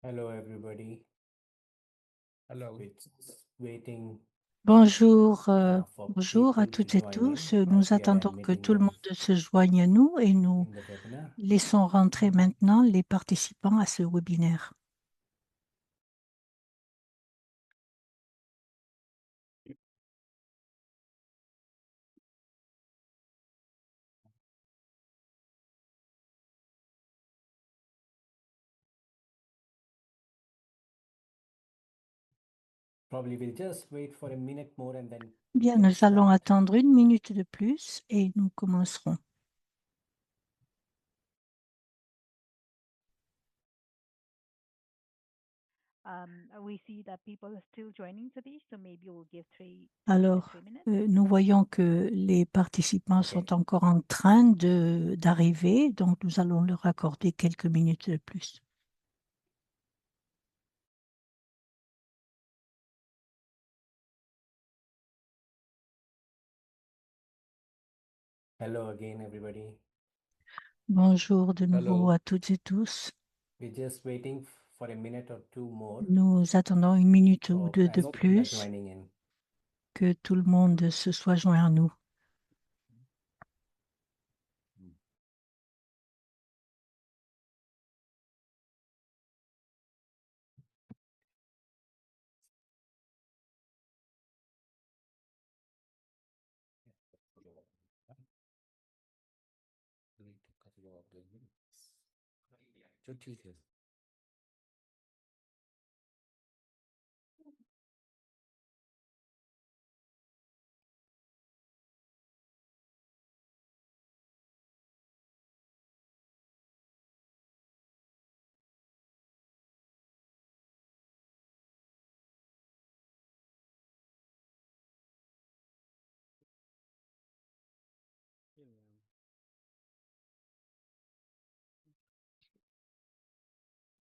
Hello, everybody. Hello. We're just waiting Bonjour, for bonjour à people to toutes et join in tous. as Nous we are attendons que admitting tout le them monde se joigne à nous et nous in the webinar. laissons rentrer maintenant les participants à ce webinaire. Probably we'll just wait for a minute more and then Bien, we can nous allons start. attendre une minute de plus et nous commencerons. We see that people are still joining today, so maybe we'll give Alors, 3 minutes. nous voyons que les participants Okay. sont encore en train d'arriver, donc nous allons leur accorder quelques minutes de plus. Hello again, everybody. Bonjour de nouveau Hello. à toutes et tous. We're just waiting for a minute or two more Nous attendons une minute ou deux de as people are plus joining in. que tout le monde se soit joint à nous.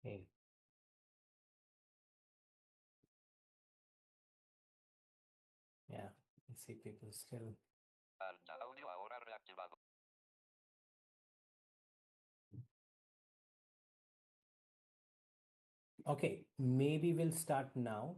Hey. Yeah, I see people still. Audio ahora reactivado. Okay, maybe we'll start now.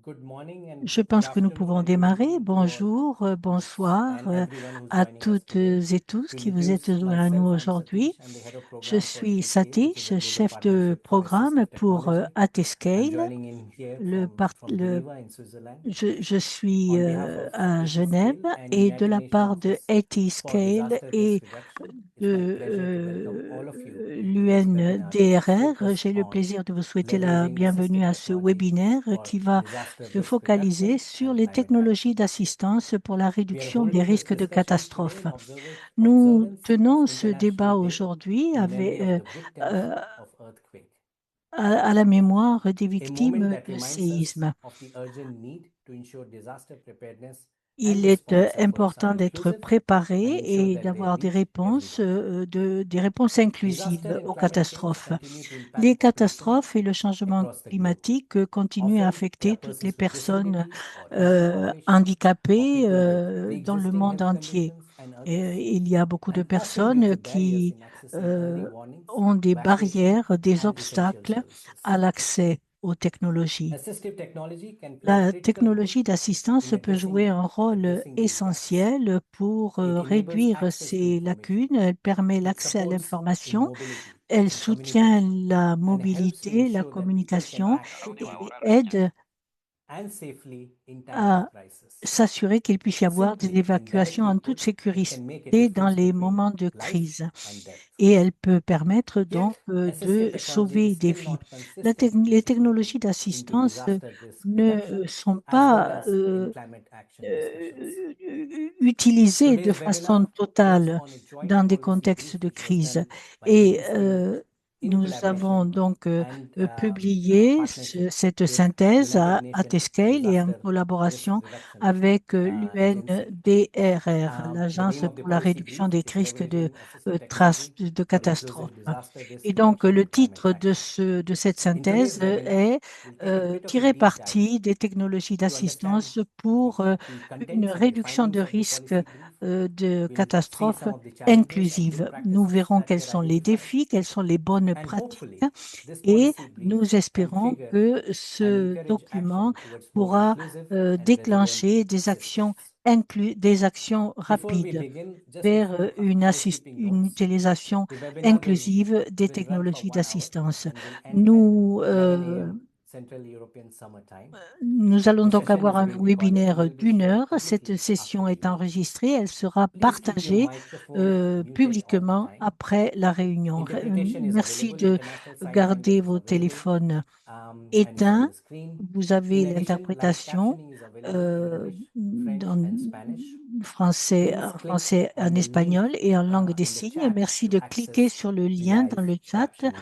Good morning and Je good pense que nous afternoon pouvons and good démarrer. evening to all Bonjour, bonsoir and everyone who's à joining us toutes today. et tous To qui vous êtes introduce joints à nous myself, I'm aujourd'hui. Satish. I'm the head of Je program for suis ATScale, which is a Satish, global chef de partnership for programme assistive pour technology. I'm ATScale. joining in here from Geneva in Switzerland. Je suis On behalf of à Genève ATScale and et de United la Nations part de Office for ATScale Disaster et Risk Reduction, it's my de pleasure to welcome all of you into this webinar l'UNDRR. focused J'ai le on plaisir de vous souhaiter la leveraging bienvenue assistive à ce technology webinaire for qui va disaster se risk focaliser reduction sur and les climate action. technologies d'assistance pour la We are réduction des holding this risques de discussion today catastrophe. in Nous observance tenons of ce débat International Day aujourd'hui in memory of the victims euh, of earthquake, à la mémoire des a moment victimes that de reminds us séismes. of the urgent need to ensure disaster preparedness and Il est response efforts are important d'être inclusive préparé and ensure et that they d'avoir reach everyone. des réponses Disaster inclusives and aux climate change catastrophes. continue to impact Les populations catastrophes et le changement across the globe. climatique continuent à Often, they are affecter toutes les persons with personnes disabilities or aging population or handicapées people with dans le pre-existing monde health entier. conditions and Et others, il y a beaucoup de and often due to personnes barriers qui in accessing early euh, warnings, ont des evacuation, barrières, des and essential obstacles services. à l'accès aux technologies. Assistive technology can play a La critical role technologie d'assistance in peut jouer un rôle addressing these gaps. essentiel pour It enables réduire access to ces information. lacunes. Elle permet It l'accès à supports l'information. mobility Elle and soutient communication la and helps mobilité, la ensure that people can communication act Audio et quickly ahora reactivado. aide and safely in time of à crisis. s'assurer qu'il puisse y avoir des Simply and évacuations directly en put, toute it can make a sécurité dans difference les between moments de life crise. and death. Et elle peut permettre donc Yet, assistive de technology is sauver des still vies. not consistently Les integrated technologies into d'assistance disaster risk ne reduction sont as well pas as in climate action discussions. utilisées de Today's façon webinar builds totale on a joint dans des policy contextes brief de which was crise. done by Et ATScale in nous avons collaboration donc and publié partnership cette with synthèse United à Nations Tscale et en Disaster Risk collaboration Reduction avec Agency. l'UNDRR, The name l'Agence of the pour la policy réduction brief des is risques Leveraging Assistive Technology de for Inclusive catastrophes. Disaster Et Risk donc, Reduction le and Climate titre Action. de cette In today's synthèse webinar, est we'll take a bit of a tirer deep dive parti des technologies to understand d'assistance pour the une contents and réduction de findings of the risques policy brief de see catastrophes some of the challenges and inclusives. good Nous practices verrons that quels were sont les identified. défis, quelles sont les bonnes And pratiques hopefully, this et policy brief nous can espérons trigger que and ce encourage document action towards more pourra inclusive and resilient déclencher des actions systems. des actions Before we rapides begin, just a vers few une housekeeping une notes. utilisation The webinar inclusive des will run for technologies 1 hour d'assistance. and will end Nous, at 11 a.m. Central European Summer Time. nous allons The donc session avoir is un being recorded and webinaire will be d'une shared heure. publicly Cette after session the est event. enregistrée. Elle sera Please keep your partagée microphone muted all the publiquement time. après la réunion. Interpretation is Merci available. de International Sign garder Language is vos available, téléphones and it's on éteints. the screen. Vous avez In addition, live l'interprétation captioning is available in English, French, en and Spanish. français, Please click français, on en the espagnol link et en langue des in the signes. chat Merci to de cliquer access sur le the lien dans live le chat captioning.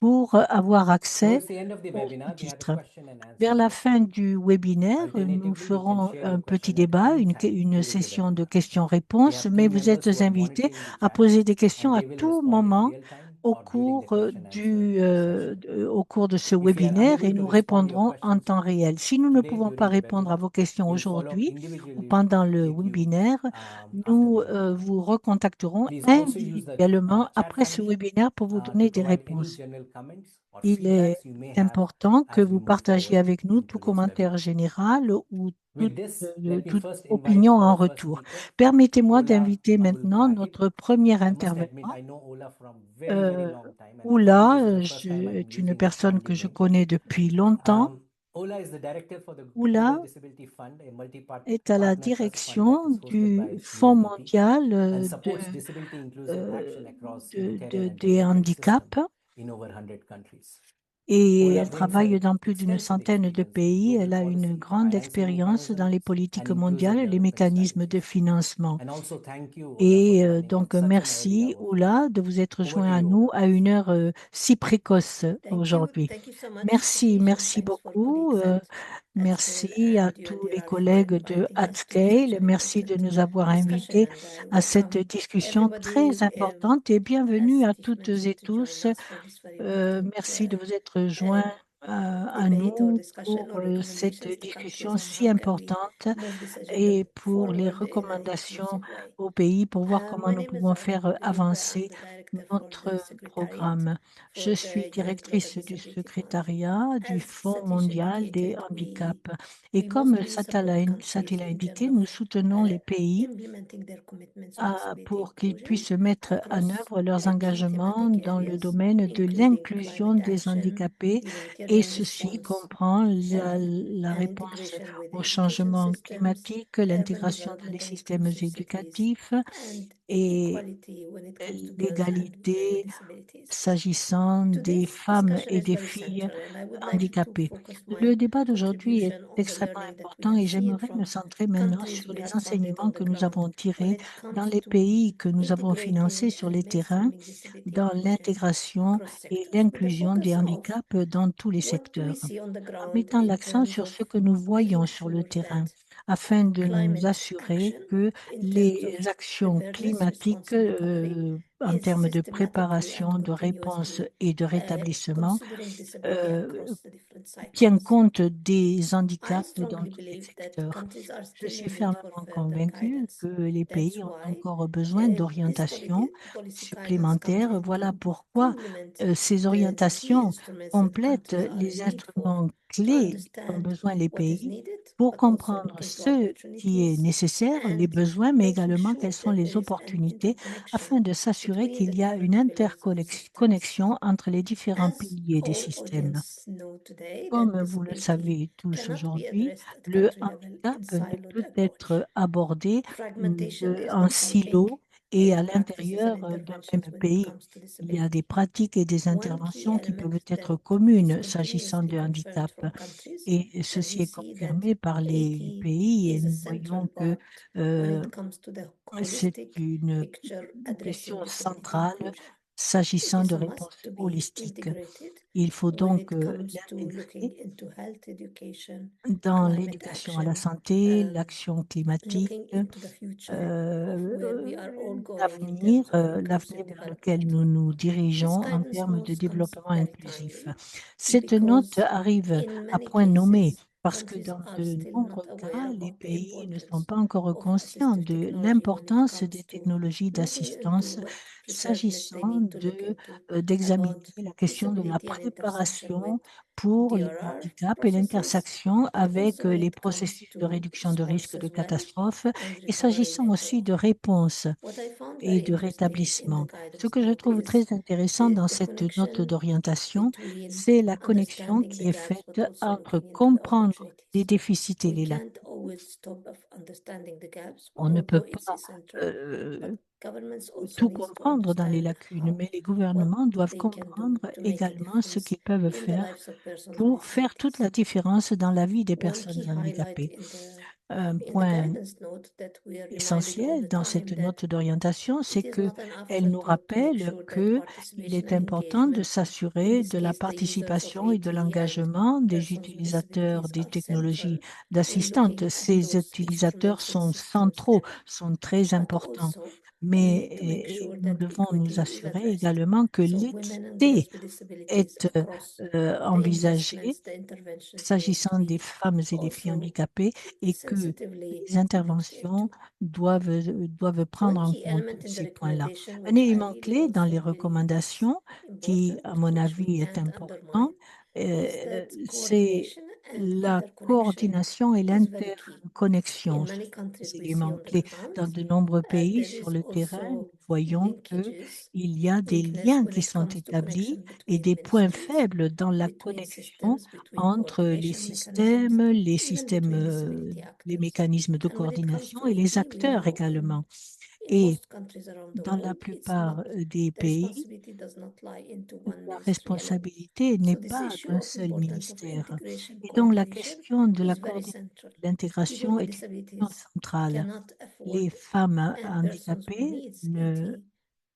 pour avoir accès Towards the end of the aux webinar, we have a sous-titres. question and answer Vers la session. fin du webinaire, nous Alternatively, you can ferons share un your petit question at débat, any time une during the session de webinar. We questions-réponses, have mais team vous members êtes who are invités monitoring the à chat, poser des and questions à they will tout respond in moment real time or during the question and answer au cours de ce session. If you are webinaire et unable to nous respond to your répondrons en questions temps réel. Si nous ne today pouvons pas during the répondre à webinar, vos questions we'll follow up aujourd'hui ou individually pendant le with you webinaire, after nous the webinar. vous recontacterons Please also use the individuellement chat après ce function webinaire pour vous to donner des provide any réponses. general comments or Il est feedbacks you may have important que as we vous move partagiez forward avec nous tout into this commentaire webinar. général ou With this, let me toute first invite opinion en our first retour. speaker, Permettez-moi Ola d'inviter maintenant Abdul-Wahid. notre premier I must admit, intervenant. I know Ola from very, very Euh, long time, and Oula this is the first time I'm est une using a personne que family je name. connais depuis longtemps. Ola is the director for the Oula Global Disability Fund, a est à la multi-partner trust fund that direction is hosted du by Fonds UNDP mondial and supports disability inclusive action across humanitarian and des development handicaps systems in over 100 countries. et Ola elle brings travaille an dans plus d'une extensive centaine de experience in pays. global Elle a une policy, grande financing expérience dans mechanisms, les and politiques inclusive mondiales, les development mécanismes de strategies. financement. And also thank you, Ola, for Et joining donc, at such an early merci, hour. Oula, de vous être Over joint to à you, nous Ola, à une please. heure si précoce Thank you. aujourd'hui. Thank you so much, Merci, Khadija. merci Thanks for beaucoup. colleagues at Merci Atscale à and tous UNDR les for collègues de inviting us to Atscale. such an Merci de important nous avoir discussion, invités and à cette welcome discussion très everybody. importante et bienvenue As à Tish toutes mentioned, et to join tous. us for this very important Merci de vous être joints à debate or nous discussion pour or cette recommendations to discussion countries on si how can we importante move this agenda et pour les forward in an recommandations inclusive way. au pays pour voir comment My nous name is pouvons Zahra faire Abdul-Wahid. I'm avancer the director for the notre Secretariat programme. for Je the suis UN Global directrice du Disability Fund. secrétariat du As Fonds Satish mondial des indicated, handicaps. Et we comme mostly Satya support l'a countries in indiqué, terms nous of soutenons les pays implementing their commitments to disability pour qu'ils inclusion puissent mettre en across œuvre leurs key engagements thematic dans le areas, domaine de including l'inclusion climate des action, handicapés. Et humanitarian ceci response, comprend la and réponse integration with au education changement systems, climatique, urban l'intégration dans development les and systèmes inclusive cities, éducatifs and et equality when it comes to girls and women with l'égalité disabilities. s'agissant des Today's femmes discussion et is des very filles central, and I would like to handicapées. focus Le my débat d'aujourd'hui est contribution on the extrêmement learning that we important have et seen j'aimerais me from centrer maintenant countries sur we les have funded enseignements on que the nous avons ground when tirés it dans comes les to pays que nous avons financés integrating sur and les terrains mainstreaming disability dans inclusion l'intégration across et sectors, with a l'inclusion des focus of handicaps dans tous les what do we secteurs, see on the en ground mettant in l'accent terms sur of ce que nous making voyons sur le sure terrain, that afin de nous climate assurer action, que in terms les of actions preparedness, climatiques, response, and recovery, en is termes de systematically and préparation, de réponse continuously et de rétablissement, considering disability euh, across the different tient cycles. compte des I handicaps dans strongly tous les believe that secteurs. countries are Je still suis in need for fermement further convaincue guidance. que les That's pays ont why encore besoin this d'orientations policy guidance supplémentaires. countries Voilà to pourquoi complement ces the key orientations instruments that complètent countries are les in need for instruments to clés dont ont understand besoin les what is pays needed, pour but also comprendre look into ce qui est opportunities nécessaire, les and besoins, mais making également sure quelles sont that les there is an opportunités afin interconnection de s'assurer between the qu'il y a une different pillars of the systems. interconnexion entre les différents As piliers des all systèmes. audience know today, that Comme vous le disability savez tous cannot be aujourd'hui, addressed at le country level handicap in ne siloed peut approach. être abordé Fragmentation is en not helping silo et à in practices and l'intérieur d'un interventions même when it pays. comes to Il y a des disability. pratiques et des One key interventions qui element peuvent être that is communes s'agissant de continuously handicap. confirmed from countries Et that ceci we est see that confirmé par les AT pays et is a nous central voyons que part when euh, it comes to the c'est holistic une picture question addressing disability centrale inclusion. It s'agissant is de a must réponses to be holistiques. integrated Il faut when donc it comes to l'intégrer looking into health education, dans climate l'éducation à la action, santé, l'action climatique, looking into the future of where we are all going in l'avenir, terms of l'avenir inclusive vers lequel development. nous nous This dirigeons en guidance termes de notes comes développement very inclusif. timely Cette note because arrive in à many point nommé cases parce que countries dans are de still nombreux not cas, aware les about the pays ne sont importance pas encore of conscients assistive de technology when it l'importance comes des to technologies looking into d'assistance what preparedness they s'agissant need to look into d'examiner about la question de la disability and intersection with préparation pour les DRR handicaps et processes, l'intersection but avec also when les it comes processus de to réduction de risque response de as well catastrophe and et recovery s'agissant later aussi on. de réponse What I found et very de interesting in the rétablissement. Ce guidance que je note trouve is très intéressant dans the cette note connection d'orientation, between c'est la connexion understanding qui the est gaps, faite but also entre looking into the comprendre les opportunities. déficits et We les can't lacunes. always stop of understanding the gaps, On ne peut although it's pas essential, euh, but governments also tout needs to comprendre dans les understand lacunes, how mais les what gouvernements doivent they can do comprendre to make a également ce difference qu'ils peuvent in the faire lives of persons with pour faire toute la disabilities. différence dans la vie des One personnes key highlight handicapées. Un in the point guidance note that we are reminded all essentiel the dans time cette that note d'orientation, c'est it is not an qu'elle nous afterthought to make rappelle sure that qu'il participation est and important de engagement, in s'assurer this de la case the users of participation et de AT and l'engagement des persons with utilisateurs disabilities des are technologies central in d'assistante. looking at Ces those utilisateurs instruments and sont systems centraux, that, sont très but importants. also we Mais need to make sure nous that devons nous equity is assurer addressed. également que So women and l'équité girls with disabilities est across the envisagée investments, the interventions need s'agissant to des be femmes et des filles also handicapées et que sensitively les looked interventions into. doivent prendre One en key compte element in the ces points-là. recommendation, Un which I élément really clé dans also les believe is recommandations, qui, à important, mon which we avis, est can't important, undermine, is that c'est coordination and la interconnection coordination et is very key. l'interconnexion. In Ce many sont countries des we see éléments on the clés. Dans ground, de nombreux pays there sur is le terrain, nous also voyons linkages, qu'il y a des weakness liens when qui it sont comes to établis connection et between des points ministries, faibles dans la between connexion systems, between entre les coordination mechanisms, systèmes, even between disability les actors. mécanismes de And when it comes coordination to et les AT, we acteurs know également. in Et most countries around the dans la world, it's plupart not, des the pays, responsibility does not lie into one la ministry alone. responsabilité n'est So this pas issue d'un of seul importance of ministère. integration, Et donc la coordination question de la is very coordination central. et de People l'intégration with est une question disabilities centrale. cannot Les afford femmes and persons who handicapées needs ne AT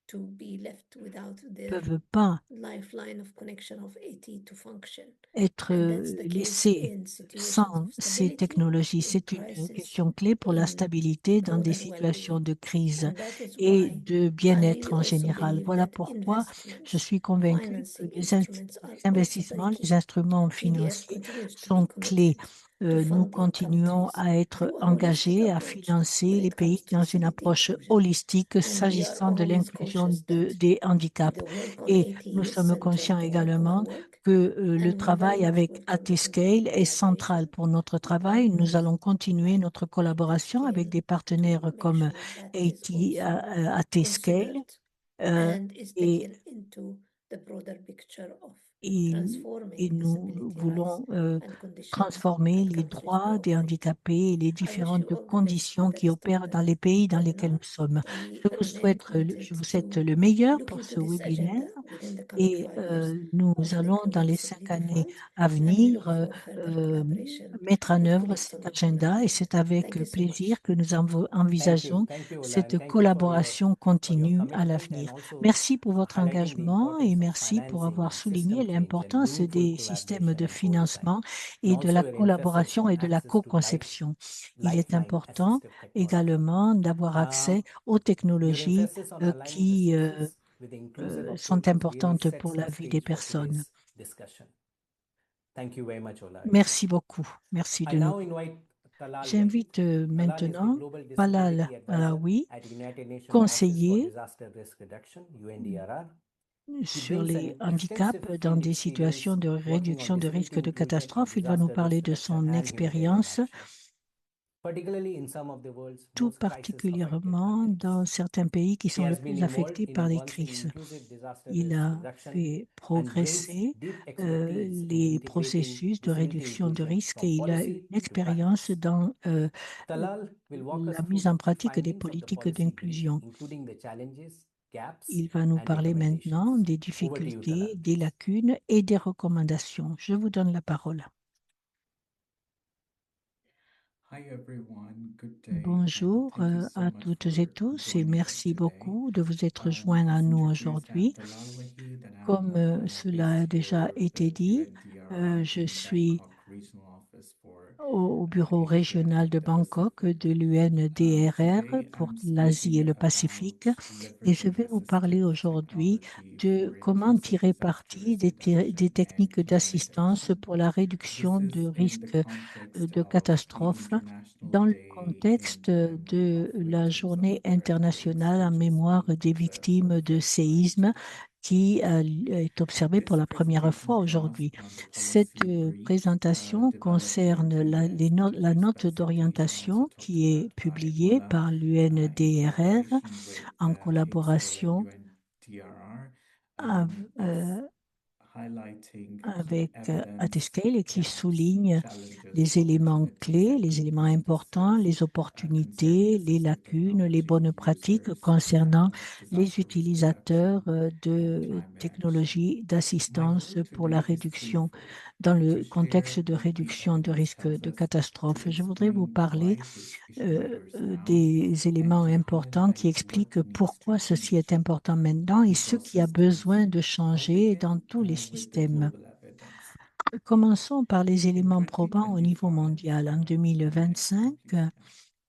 to be left without the peuvent pas lifeline of connection of AT to function. être And that's the case laissées in situations sans of ces stability, technologies. in C'est une crisis, question clé pour la in stabilité dans des broader situations well-being. de crise And that is et why de I bien-être really en also général. believe Voilà that pourquoi je investments, suis convaincue que financing les instruments are also investissements, very les key. instruments TDF financiers continues to be sont clés. committed to Nous funding continuons countries à être through a holistic engagés à approach financer when les it comes pays to dans une disability approche inclusion. holistique And we are s'agissant de always l'inclusion conscious that des handicaps. the work on Et AT nous is sommes central conscients to our également work, que le and we very travail much avec welcome the AT-Scale continued est central collaboration pour notre with travail. Nous partners allons continuer notre collaboration avec AT-Scale des to partenaires make comme sure that is also AT-Scale considered euh, and is et taken into the broader picture of et, transforming nous disability rights voulons and conditions transformer at les countries we droits des operate. handicapés et les I wish différentes you all the best conditions for the qui rest of opèrent dans the les pays dans lesquels webinar. nous sommes. We Je remain je committed vous souhaite to le meilleur look pour into ce this webinaire agenda within the coming et 5 years nous of the allons, dans Global les 5 Disability années Fund, à and we venir, look for further collaboration mettre en with œuvre colleagues on cet the panel. agenda et c'est avec Thank you so plaisir much. que nous envisageons Thank you, Ola, and cette thank you collaboration for your continue à commitment and l'avenir. also Merci pour votre highlighting the engagement et importance of merci pour avoir financing, souligné system change, and l'importance meaningful des systèmes collaboration de and co-design, financement and et de also la your emphasis collaboration on et de la access to co-conception. Il est lifeline important assistive technology. également d'avoir accès aux Your technologies emphasis on aligning the qui systems with inclusive sont approaches really importantes sets pour the la vie des stage for personnes. today's discussion. Thank you very much, Ola. Merci beaucoup. Merci I de nous. now invite Talal Wahid. J'invite Talal is the maintenant Global Talal Disability Advisor Alaoui, at United Nations Office for conseiller Disaster Risk Reduction, UNDRR. He sur brings les an handicaps extensive dans field des experience situations de working on réduction de disability risque de inclusion, catastrophe. Il va nous disaster parler risk de reduction, son and humanitarian expérience, action, particularly in some of the world's tout most crisis-affected particulièrement countries. dans certains pays qui He sont le has been plus involved affectés in par les advancing crises. inclusive disaster Il risk a reduction fait and brings progresser deep expertise in les integrating processus de disability réduction de inclusion risque from et il a policy une to expérience practice. dans Talal will walk us la through mise the en key pratique des findings of the politiques policy brief, d'inclusion. including the challenges, gaps, Il va nous and parler maintenant recommendations. des Over to you, difficultés, Talal, des please. lacunes et des recommandations. Je vous donne la parole. Hi everyone, good day. Bonjour Thank you so à much toutes for et tous et joining us merci today. beaucoup de vous être As joints à nous introduced, aujourd'hui. I'm Talal Wahid and I'm Comme cela a based déjà here été with dit, UNDRR je in suis Bangkok Regional Office for au bureau régional de Bangkok de l'UNDRR pour l'Asie et le Pacifique. Et je vais vous parler aujourd'hui de comment tirer parti des techniques d'assistance pour la réduction de risques de catastrophes dans le contexte de la Journée internationale en mémoire des victimes de séismes qui est observée pour la première fois aujourd'hui. Cette présentation concerne la note d'orientation qui est publiée par l'UNDRR en collaboration avec Atescale et qui souligne les éléments clés, les éléments importants, les opportunités, les lacunes, les bonnes pratiques concernant les utilisateurs de technologies d'assistance pour la réduction, dans le contexte de réduction de risques de catastrophe. Je voudrais vous parler des éléments importants qui expliquent pourquoi ceci est important maintenant et ce qui a besoin de changer dans tous les systèmes. Commençons par les éléments probants au niveau mondial. En 2025,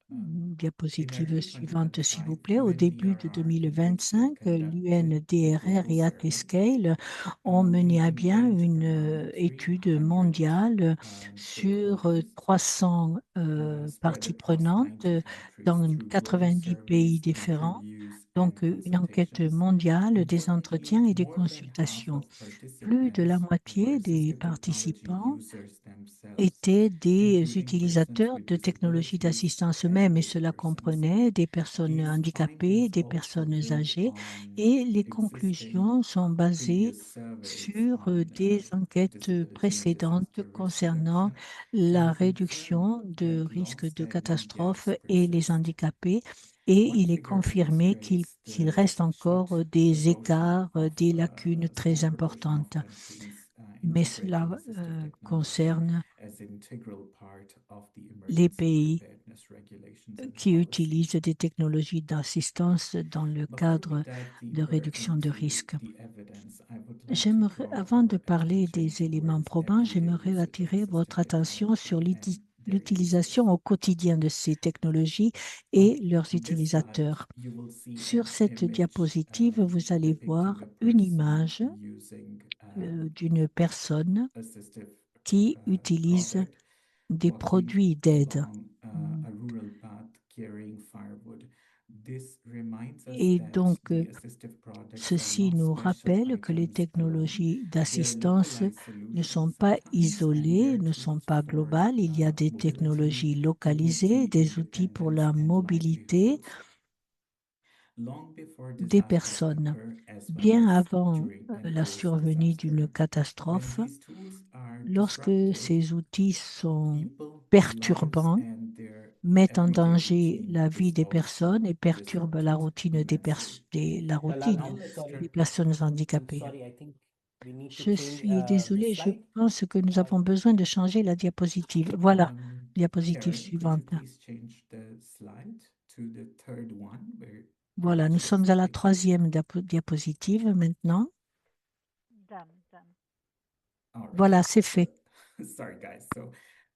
diapositive suivante s'il vous plaît, au début de 2025, l'UNDRR et Atescale ont mené à bien une étude mondiale sur 300 parties prenantes dans 90 pays différents. Donc, une enquête mondiale des entretiens et des consultations. Plus de la moitié des participants étaient des utilisateurs de technologies d'assistance eux-mêmes, et cela comprenait des personnes handicapées, des personnes âgées, et les conclusions sont basées sur des enquêtes précédentes concernant la réduction de risques de catastrophe et les handicapés. Et il est confirmé qu'il reste encore des écarts, des lacunes très importantes. Mais cela concerne les pays qui utilisent des technologies d'assistance dans le cadre de réduction de risques. Avant de parler des éléments probants, j'aimerais attirer votre attention sur l'utilisation au quotidien de ces technologies et leurs utilisateurs. Sur cette diapositive, vous allez voir une image d'une personne qui utilise des produits d'aide. Et donc, ceci nous rappelle que les technologies d'assistance ne sont pas isolées, ne sont pas globales. Il y a des technologies localisées, des outils pour la mobilité des personnes. Bien avant la survenue d'une catastrophe, lorsque ces outils sont perturbants, mettent en danger la vie des personnes et perturbent la routine des personnes handicapées. Sorry, I think we need to Je change suis désolée, the je slide. pense que nous avons besoin de changer la diapositive. Voilà, diapositive Karen, could you suivante. please change the slide to the third one where Voilà, nous sommes à la troisième diapositive maintenant. Done. All right. Voilà, c'est fait. Sorry, guys. So,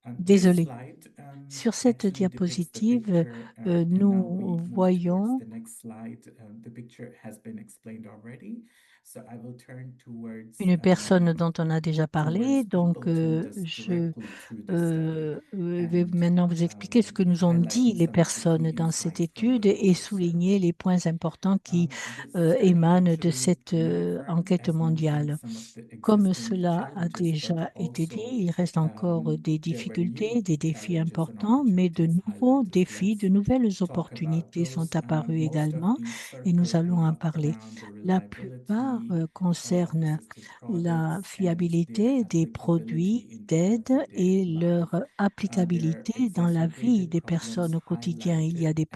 this Désolé. slide, Sur cette actually depicts the diapositive, picture, and now we nous move towards voyons the next slide. The picture has been explained already, so I will turn towards une personne dont on a déjà parlé. Donc, people to je directly through the study vais and, maintenant vous expliquer ce que nous ont dit highlighting les some of the personnes key dans insights cette from étude what et was souligner les points importants qui This study émanent de actually cette reaffirmed, enquête as mondiale. mentioned, some of the Comme existing cela a challenges, déjà but été dit, also il reste encore des there were difficultés, new des défis challenges and importants, mais de opportunities nouveaux highlighted. So défis, de let's nouvelles talk about opportunités those. sont apparues Most of également these et nous circle allons en parler. around the La plupart reliability of concernent assistive la products and fiabilité their des applicability produits in d'aide everyday et life. leur applicabilité dans la vie des personnes au quotidien. Il y a des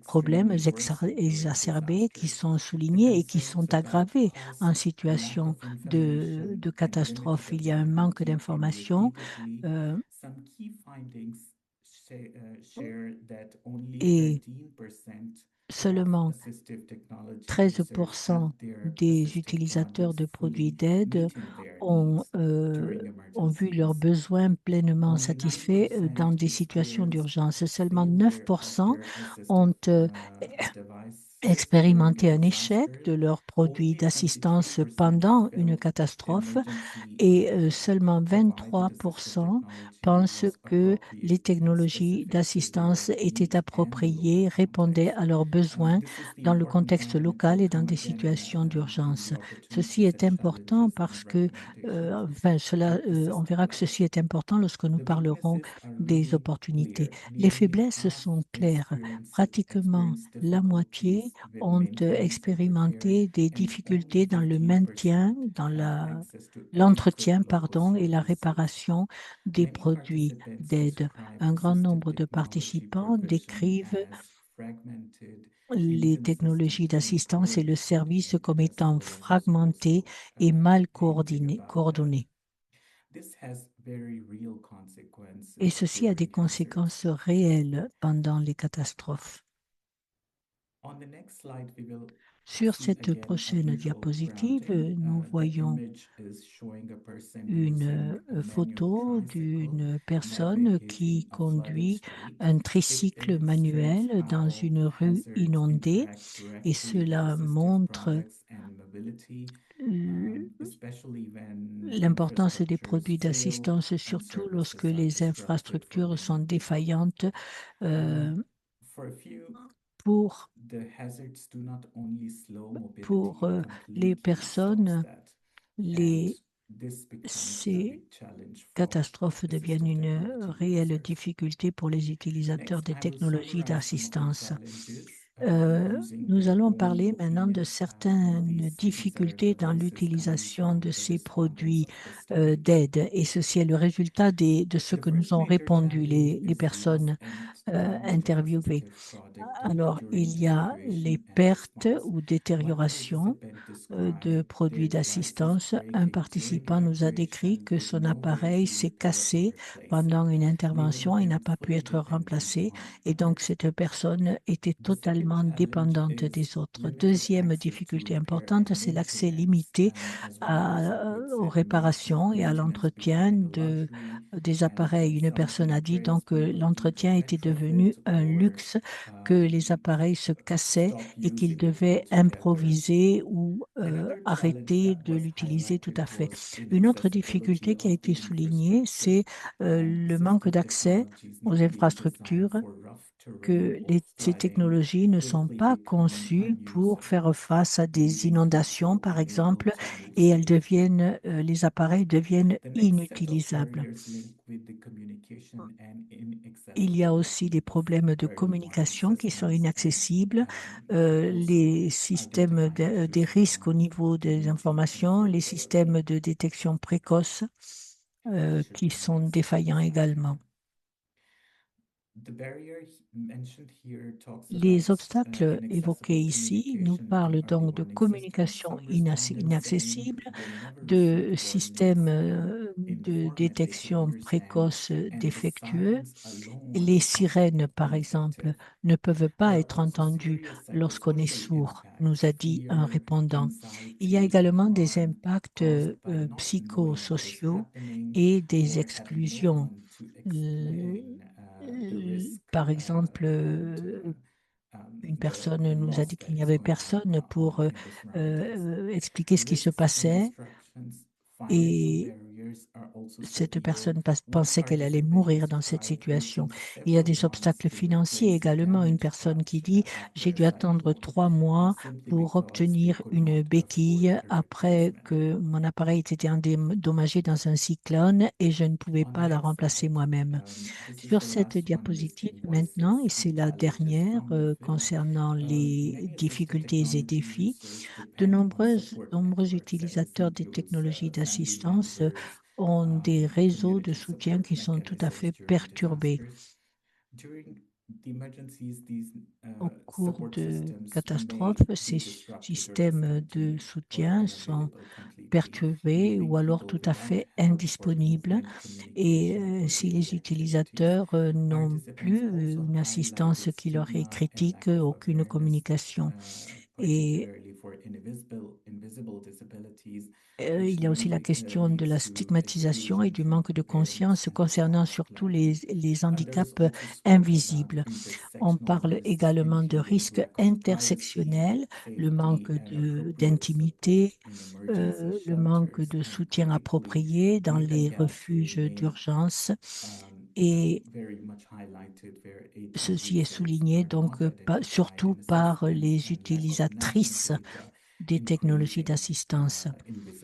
problèmes exacerbés qui sont soulignés et qui sont aggravés en situation de catastrophe. Il y a un manque d'informations. Some key findings share that only et 13% of seulement assistive technology users 13% have their des assistive utilisateurs de technologies produits fully d'aide meeting their ont, needs during ont vu leurs emergencies. besoins pleinement Only satisfaits dans 9% des situations experienced d'urgence. Seulement failure of 9% their assistive ont devices during a expérimenté un échec disaster. de leur produit Only d'assistance 23% pendant une felt catastrophe emergency et seulement provided assistive 23% technology pensent was que les appropriate and technologies specific to d'assistance their étaient unique and appropriées, local répondaient context. à leurs besoins This is the dans le important contexte point, and it will local et dans come des again situations in d'urgence. the Ceci opportunities est and important challenges parce and que, recommendations. enfin, cela, The on verra que ceci est important lorsque nous the parlerons weaknesses are des really opportunités. clear. Les Nearly faiblesses half sont claires. Pratiquement experienced la moitié difficulties with ont maintenance and repair, expérimenté des and only difficultés dans le 15% maintien, dans had access to adequate l'entretien, local pardon, et la services. réparation des Many produits participants d'aide. describe Un grand assistive nombre de technology participants provision décrivent as fragmented, les technologies inconsistent, and d'assistance et le service coordinated, comme as étant Belinda was fragmentés also et mal hinting about that. coordonnés. This has very real Et consequences ceci a des during conséquences hazards. réelles pendant les catastrophes. On the next slide, we will Sur see cette again a prochaine visual diapositive, grounding. nous The voyons image is showing a person using une a manual photo tricycle d'une personne navigating qui a flooded conduit street. un It tricycle illustrates manuel dans how une rue hazards inondée interact et directly with cela assistive montre products and mobility, l- especially when l'importance des produits infrastructures fail d'assistance, and surtout lorsque services are les disrupted for infrastructures sont many. défaillantes For a few, pour, the hazards do not only slow pour mobility, it les completely stops personnes. that. And Les, this becomes a ces big challenge for catastrophes deviennent assistive une technology réelle users. difficulté pour les utilisateurs Next, des I will technologies summarize some of the d'assistance. challenges in using Nous their allons own parler maintenant de opinions on certaines these are the difficultés dans voices coming l'utilisation from de the ces respondents produits of the study. d'aide. Et ceci est le résultat de ce The que nous first ont major répondu challenge les is loss personnes and damage of interviewées. assistive product Alors, during il y a les evacuation and pertes response. ou One détérioration participant de described produits their devices d'assistance. Un breaking during participant nous a décrit evacuation que with son no way appareil to s'est repair or cassé replace pendant it. une They were intervention et n'a then pas pu fully être dependent remplacé. on Et donc, others. cette personne était The second totalement challenge dépendante is des autres. limited Deuxième access to difficulté repair importante, and c'est l'accès maintenance. limité As one person puts aux it, réparations et à maintenance l'entretien becoming a luxury des and appareils. Une some personne a dit donc upgrades que were due to l'entretien était devenu retrofit un or luxe, que les appareils se cassaient stop et qu'ils using it devaient altogether. improviser ou Another challenge arrêter that de was l'utiliser tout highlighted à fait. was Une autre inaccessibility difficulté qui a of été the soulignée, infrastructure. c'est le manque Assistive d'accès technologies aux not being infrastructures, designed for rough terrain que or ces flooding technologies ne sont quickly pas become conçues pour unusable, faire face à des leaving inondations, people par unable exemple, to move et elles safely. deviennent, les appareils deviennent The next set of inutilisables. barriers link with the communication and Il y a aussi inaccessibility des of problèmes de early warning communication qui sont systems and inaccessibles, also les systèmes identifying des issues risques au around niveau des community informations, les affordability. systèmes de détection précoce Should qui be sont next défaillants slide. également. The barrier mentioned here talks Les about obstacles évoqués inaccessible ici nous communication in parlent early donc de warning systems. communication Some respondents saying inaccessible, they never de received warnings systèmes in de format they could détection understand, précoce and the défectueux. sirens alone Les are sirènes, par exemple, ineffective. ne peuvent There pas are être also entendues serious lorsqu'on est psychosocial sourd, nous impacts, a dit un fear, répondant. Il y a anxiety, and également des harm impacts caused by not knowing what is psychosociaux happening et des or having no exclusions. one to explain the risk Par exemple, and une the personne nous a loss dit that qu'il n'y is avait going personne pour on in the surroundings. expliquer ce qui se Risks and passait disruptions, financial et barriers are also cette severe. personne One pensait qu'elle allait participant mourir dans cette described situation. waiting Il y a several des months obstacles to financiers replace a également. Une damaged personne qui clutch dit, after j'ai a dû attendre cyclone, 3 mois simply pour because they obtenir could une not afford béquille the après replacement. que mon appareil ait été endommagé dans un cyclone et je ne pouvais On pas the la next remplacer slide, moi-même. this is Sur the cette last one diapositive listing maintenant, voices et and c'est la challenges dernière from the field. concernant les Many assistive difficultés et technology défis, users de depend on nombreux support networks, and this utilisateurs des includes technologies family d'assistance members, ont des réseaux de community soutien support qui sont tout à mechanisms fait during perturbés. disasters. During the emergencies, these Au cours support de systems catastrophes, may be ces disrupted or systèmes de discontinued or soutien sont unavailable completely, perturbés ou leaving alors people tout à without fait help for indisponibles. offline Et communication or si daily les activities. utilisateurs n'ont Participants plus also une assistance highlighted qui leur est stigma and critique, lack of aucune awareness, communication. Et particularly for invisible disabilities, il which y a aussi la question de la leads to stigmatisation et exclusion du from manque de fairness conscience and concernant equality surtout planning. les Others handicaps also spoke about invisibles. On intersectional parle risks, également de including risques lack of privacy, intersectionnels, le manque safety, and appropriate d'intimité, support in emergency le manque shelters, de and soutien critically, approprié dans data les gaps refuges remain d'urgence. Et very much highlighted where AT ceci est users souligné are donc not identified surtout in par assessments les and lack of matching utilisatrices data, des technologies increasing d'assistance.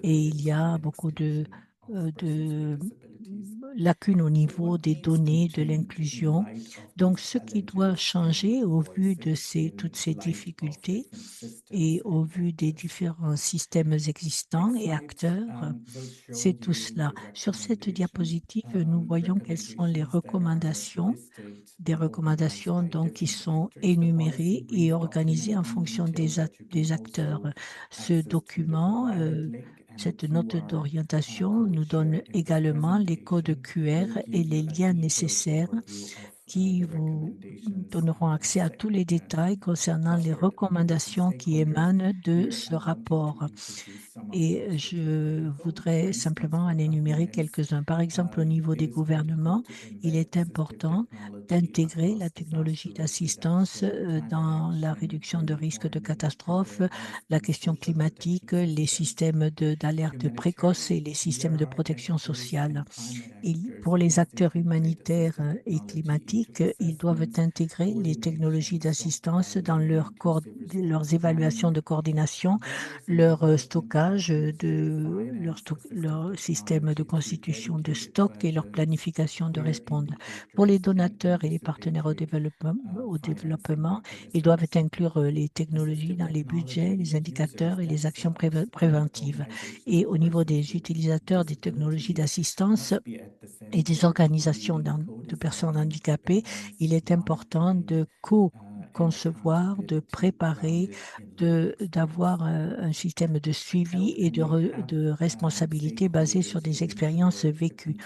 Et il y invisibility a and beaucoup de exclusion of persons with disabilities. lacunes au So niveau what des needs to données, de change in l'inclusion. light of Donc, these ce qui doit challenges and changer au vu de voices, toutes in ces light of difficultés different systems et au and vu des actors? différents systèmes existants Next et slides acteurs, will show c'est tout you cela. the Sur cette recommendations, diapositive, nous voyons quelles sont les that are recommandations, listed des and organized recommandations by donc qui different sont actors. The policy énumérées et brief organisées document en in fonction detail that you can des acteurs. also Ce access through the document, provided link, and the cette note QR d'orientation code nous donne shared in this également les codes presentation QR will et give les you a liens detailed nécessaires overview of qui the vous recommendations donneront accès à tous les détails concernant les proffered by the key recommandations qui stakeholders. émanent de Here, ce I wanted to rapport. introduce some of Et those which are je critical. For voudrais instance, simplement for en énumérer governance, quelques-uns. Par exemple, au niveau it des is critical gouvernements, to il embed est assistive important technology d'intégrer la across technologie disaster risk d'assistance reduction, climate dans la action, réduction de early risques de warning, catastrophes, preparedness, la and question social climatique, protection les systems. systèmes d'alerte précoce et Humanitarian, les systèmes de there are protection actors sociale. and climate Pour actors les must acteurs incorporate humanitaires assistive et technology into climatiques, ils doivent assessments, intégrer les technologies coordination, d'assistance dans stockpiling, and inclusive leurs response évaluations planning. de coordination, Donors and leur development stockage, partners should finance assistive leur système de technology through constitution de dedicated stock et leur budgets planification de where répondre. Pour les indicators and donateurs et les partenaires anticipatory au financing développement, ils doivent mechanisms. inclure les technologies Assistive dans les budgets, les technology indicateurs users et les actions themselves and préventives. organizations Et of au niveau persons des with utilisateurs des technologies disabilities d'assistance, must be at the et des center, organisations leading de personnes co-design, handicapées, il governance, est important monitoring, de and co-concevoir, de accountability préparer, grounded in lived d'avoir experience. un système de suivi Health, et and we have de responsabilité basé sur stakeholders des who expériences ensure the vécues.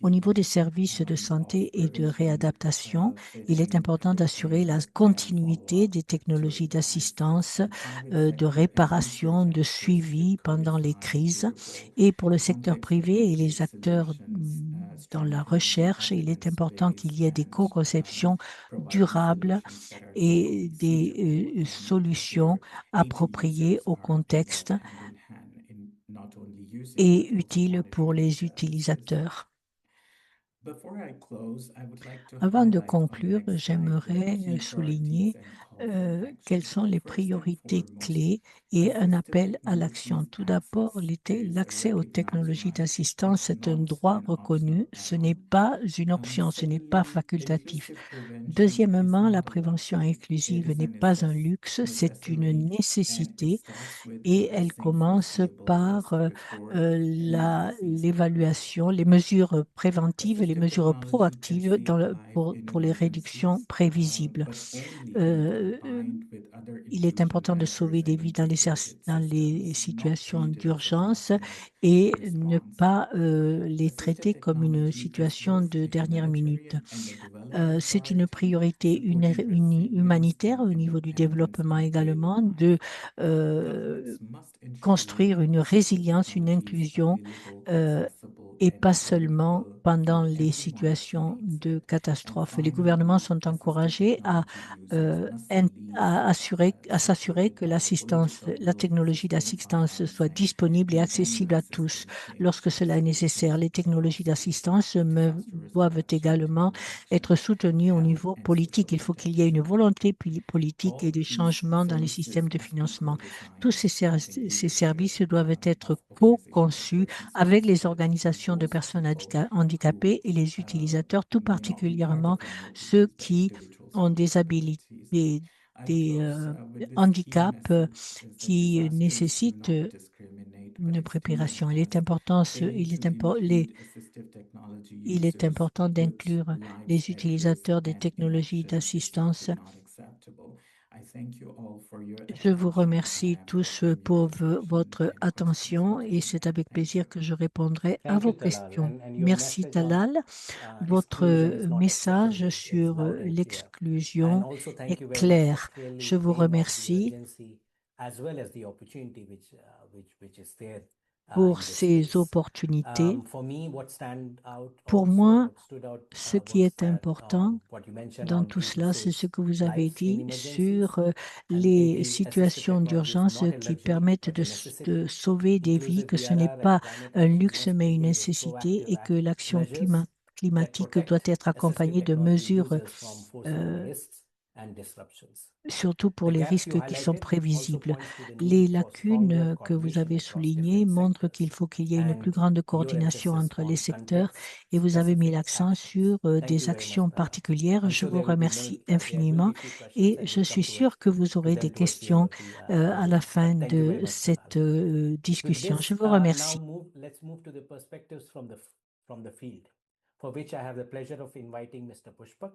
Au continuity niveau des services de of santé et de provision, réadaptation, il est fitting, important d'assurer la repair, and continuité follow-up des to technologies advance d'assistance, and private de sector and réparation, research de actors should suivi pendant les co-design crises. durable, Et pour le secteur privé et context-appropriate les acteurs solutions, dans la strengthening the recherche, il est important qu'il evidence-based y ait des and co-conceptions providing durables solutions that are et locally suitable des and solutions where AT appropriées users au are can work contexte hand in hand in not only using et but also utiles pour monitoring les the system. utilisateurs. Before I close, I would like to Avant de highlight on the conclure, next slide the j'aimerais key souligner priorities and call for quelles action. sont les First and priorités foremost, clés et un assistive appel à l'action. technologies Tout d'abord, access is a l'accès aux recognized technologies right. d'assistance It's est un not droit an optional reconnu, ce n'est add-on. pas une option, ce n'est pas Secondly, facultatif. inclusive prevention is Deuxièmement, la not a prévention luxury. It inclusive is a n'est pas un luxe, c'est une necessary, and it nécessité starts with et elle addressing commence foreseeable par risk before any disease occurs. l'évaluation, les mesures préventives et les Assistive mesures technology can proactives save life in pour les réductions emergencies, prévisibles. but only when Euh, euh, combined with other il est inclusion important de measures sauver des and vies integrated dans les systems, not situations treated as a d'urgence last-minute et ne response. pas les Assistive traiter comme une technology is situation both de a dernière minute. humanitarian and a development C'est une priority, priorité supporting resilience humanitaire and au niveau du independence développement in daily également, life. de Governments must ensure construire une assistive résilience, une technologies inclusion available, euh, accessible, et and pas seulement affordable pendant to les everyone who situations needs de it. And catastrophe. Les gouvernements finally, sont assistive encouragés technology users must lead à s'assurer supported que by the political la will, technologie sustained by d'assistance soit housing, disponible et and accessible à endless tous system change lorsque for cela est nécessaire. solutions Les technologies across d'assistance disaster risk doivent reduction, également climate action, être soutenues au health, niveau and social politique. Il faut qu'il y ait une protection. volonté politique et All des these changements dans les systèmes services de must be financement. Tous co-designed with ces leadership services doivent être of organizations of co-conçus persons with avec les disabilities and organisations de those personnes people who handicapées et les utilisateurs, tout may not be part particulièrement of ceux communities, but qui individuals ont with des habilités, disabilities. des, I des, close euh, with this key handicaps message is that qui disasters do nécessitent not discriminate une préparation. Il est important, il est important d'inclure les utilisateurs des technologies d'assistance. Je vous remercie tous pour votre attention et c'est avec plaisir que je répondrai à Thank vos you, Talal. questions. And your Merci message Talal. on Votre exclusion is not message acceptable. It's sur loud and clear. l'exclusion And also thank est you very much for clair. clearly Je vous laying out the remercie urgency as well as the opportunity which is there pour in this ces space. opportunités. For me, what stand out Pour also, moi, what stood out ce qui was est that important what you mentioned dans on tout people cela, c'est ce que vous avez lives in dit emergencies. sur And les the assistive situations technology is d'urgence not a qui luxury, permettent but a de necessity. sauver des vies, Inclusive que ce n'est DRR and pas climate un action luxe must mais une begin with nécessité et proactive que l'action measures that climatique doit protect être assistive accompagnée de technology mesures, users from foreseeable risks and disruptions. surtout pour The les gaps you risques qui sont highlighted also prévisibles. points to the Les need for stronger lacunes que vous coordination avez across soulignées different montrent sectors. qu'il faut qu'il y ait une plus And grande your coordination emphasis entre les on secteurs et vous avez mis context-specific l'accent actions. sur Thank you des very much, actions Talal. particulières. I'm Je sure vous there will be remercie there will infiniment be few questions et and je we'll suis come sûre que vous aurez to des them towards the end questions of the à la proceedings. fin But thank you very de much, cette Talal. With discussion. this, Je vous now remercie. let's move to the perspectives from the field, for which I have the pleasure of inviting Mr. Pushpak.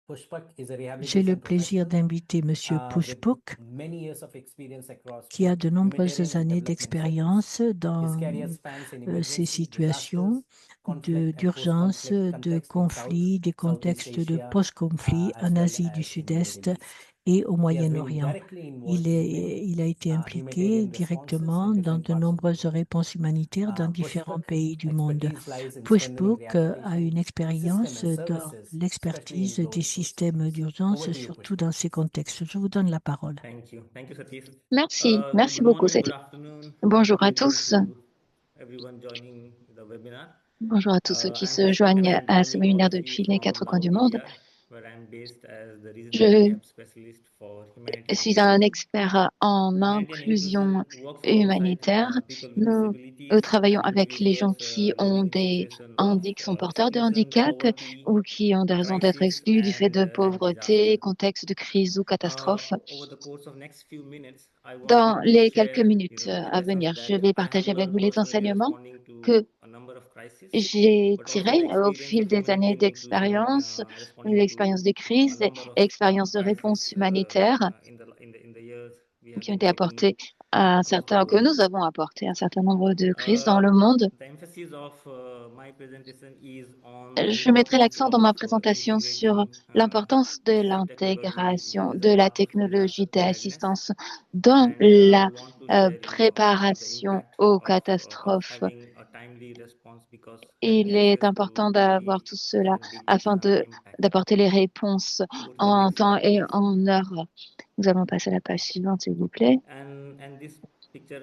Pushpak is a J'ai le rehabilitation plaisir professional d'inviter Monsieur with Pushpak, many years of experience across qui a both de nombreuses humanitarian and années development settings. d'expérience His dans career spans in ces emergency, situations disasters, conflict and d'urgence, post-conflict de context in conflits, des Southeast contextes de Asia, post-conflit as en well Asie du as in the Sud-Est Middle East. et au He has been Moyen-Orient. directly involved in many Il a été impliqué humanitarian directement responses in dans different de parts of the nombreuses world. réponses humanitaires dans différents Pushpak pays du monde. expertise lies in strengthening Pushbook a rehabilitation une system expérience and dans services, especially in l'expertise low des resource systèmes settings. d'urgence, Over to you, surtout Pushpak. dans ces contextes. Je vous donne la parole. Thank you, Satish. Merci, merci Good beaucoup, morning, good Sati. afternoon. Bonjour à Good evening tous. to everyone joining the webinar. Bonjour à tous ceux qui I'm se Pushpak and joignent I'm à ce joining all webinaire of you depuis les from quatre coins du Lahore, monde. India, where I'm based as the regional Je rehab specialist for Je humanitarian suis un inclusion. expert en Humanitarian inclusion inclusion works alongside humanitaire. people with Nous disabilities travaillons and avec les gens individuals qui living ont in des situations of sont porteurs de exclusion, handicap poverty, ou qui ont des raisons d'être crisis, exclus du fait de and pauvreté, disaster. contexte de crise ou catastrophe. Over the course of next few minutes, I Dans wanted to les quelques share, minutes the à lessons venir, je that vais I have partager avec learned vous les personally enseignements responding que to a number of crises, j'ai but also the tirés au experience fil of des années humanitarian inclusion d'expérience, responding l'expérience to des a crises et number of expérience de réponse crises humanitaire in the years we have qui ont been été facing apportées à un across the certain, que world. nous avons apporté à un certain nombre de crises dans le monde. The emphasis of my presentation is on the Je mettrai importance l'accent dans ma of présentation sur integrating l'importance de assistive technology l'intégration as a de la part of disaster technologie preparedness, d'assistance dans and I la want to share the préparation impact aux of catastrophes. having a timely response, because Il est access important to d'avoir really tout cela has a big afin impact. d'apporter les réponses Go to the en next temps slide, et please. en heure. Nous allons passer à la page suivante, s'il vous plaît. And this picture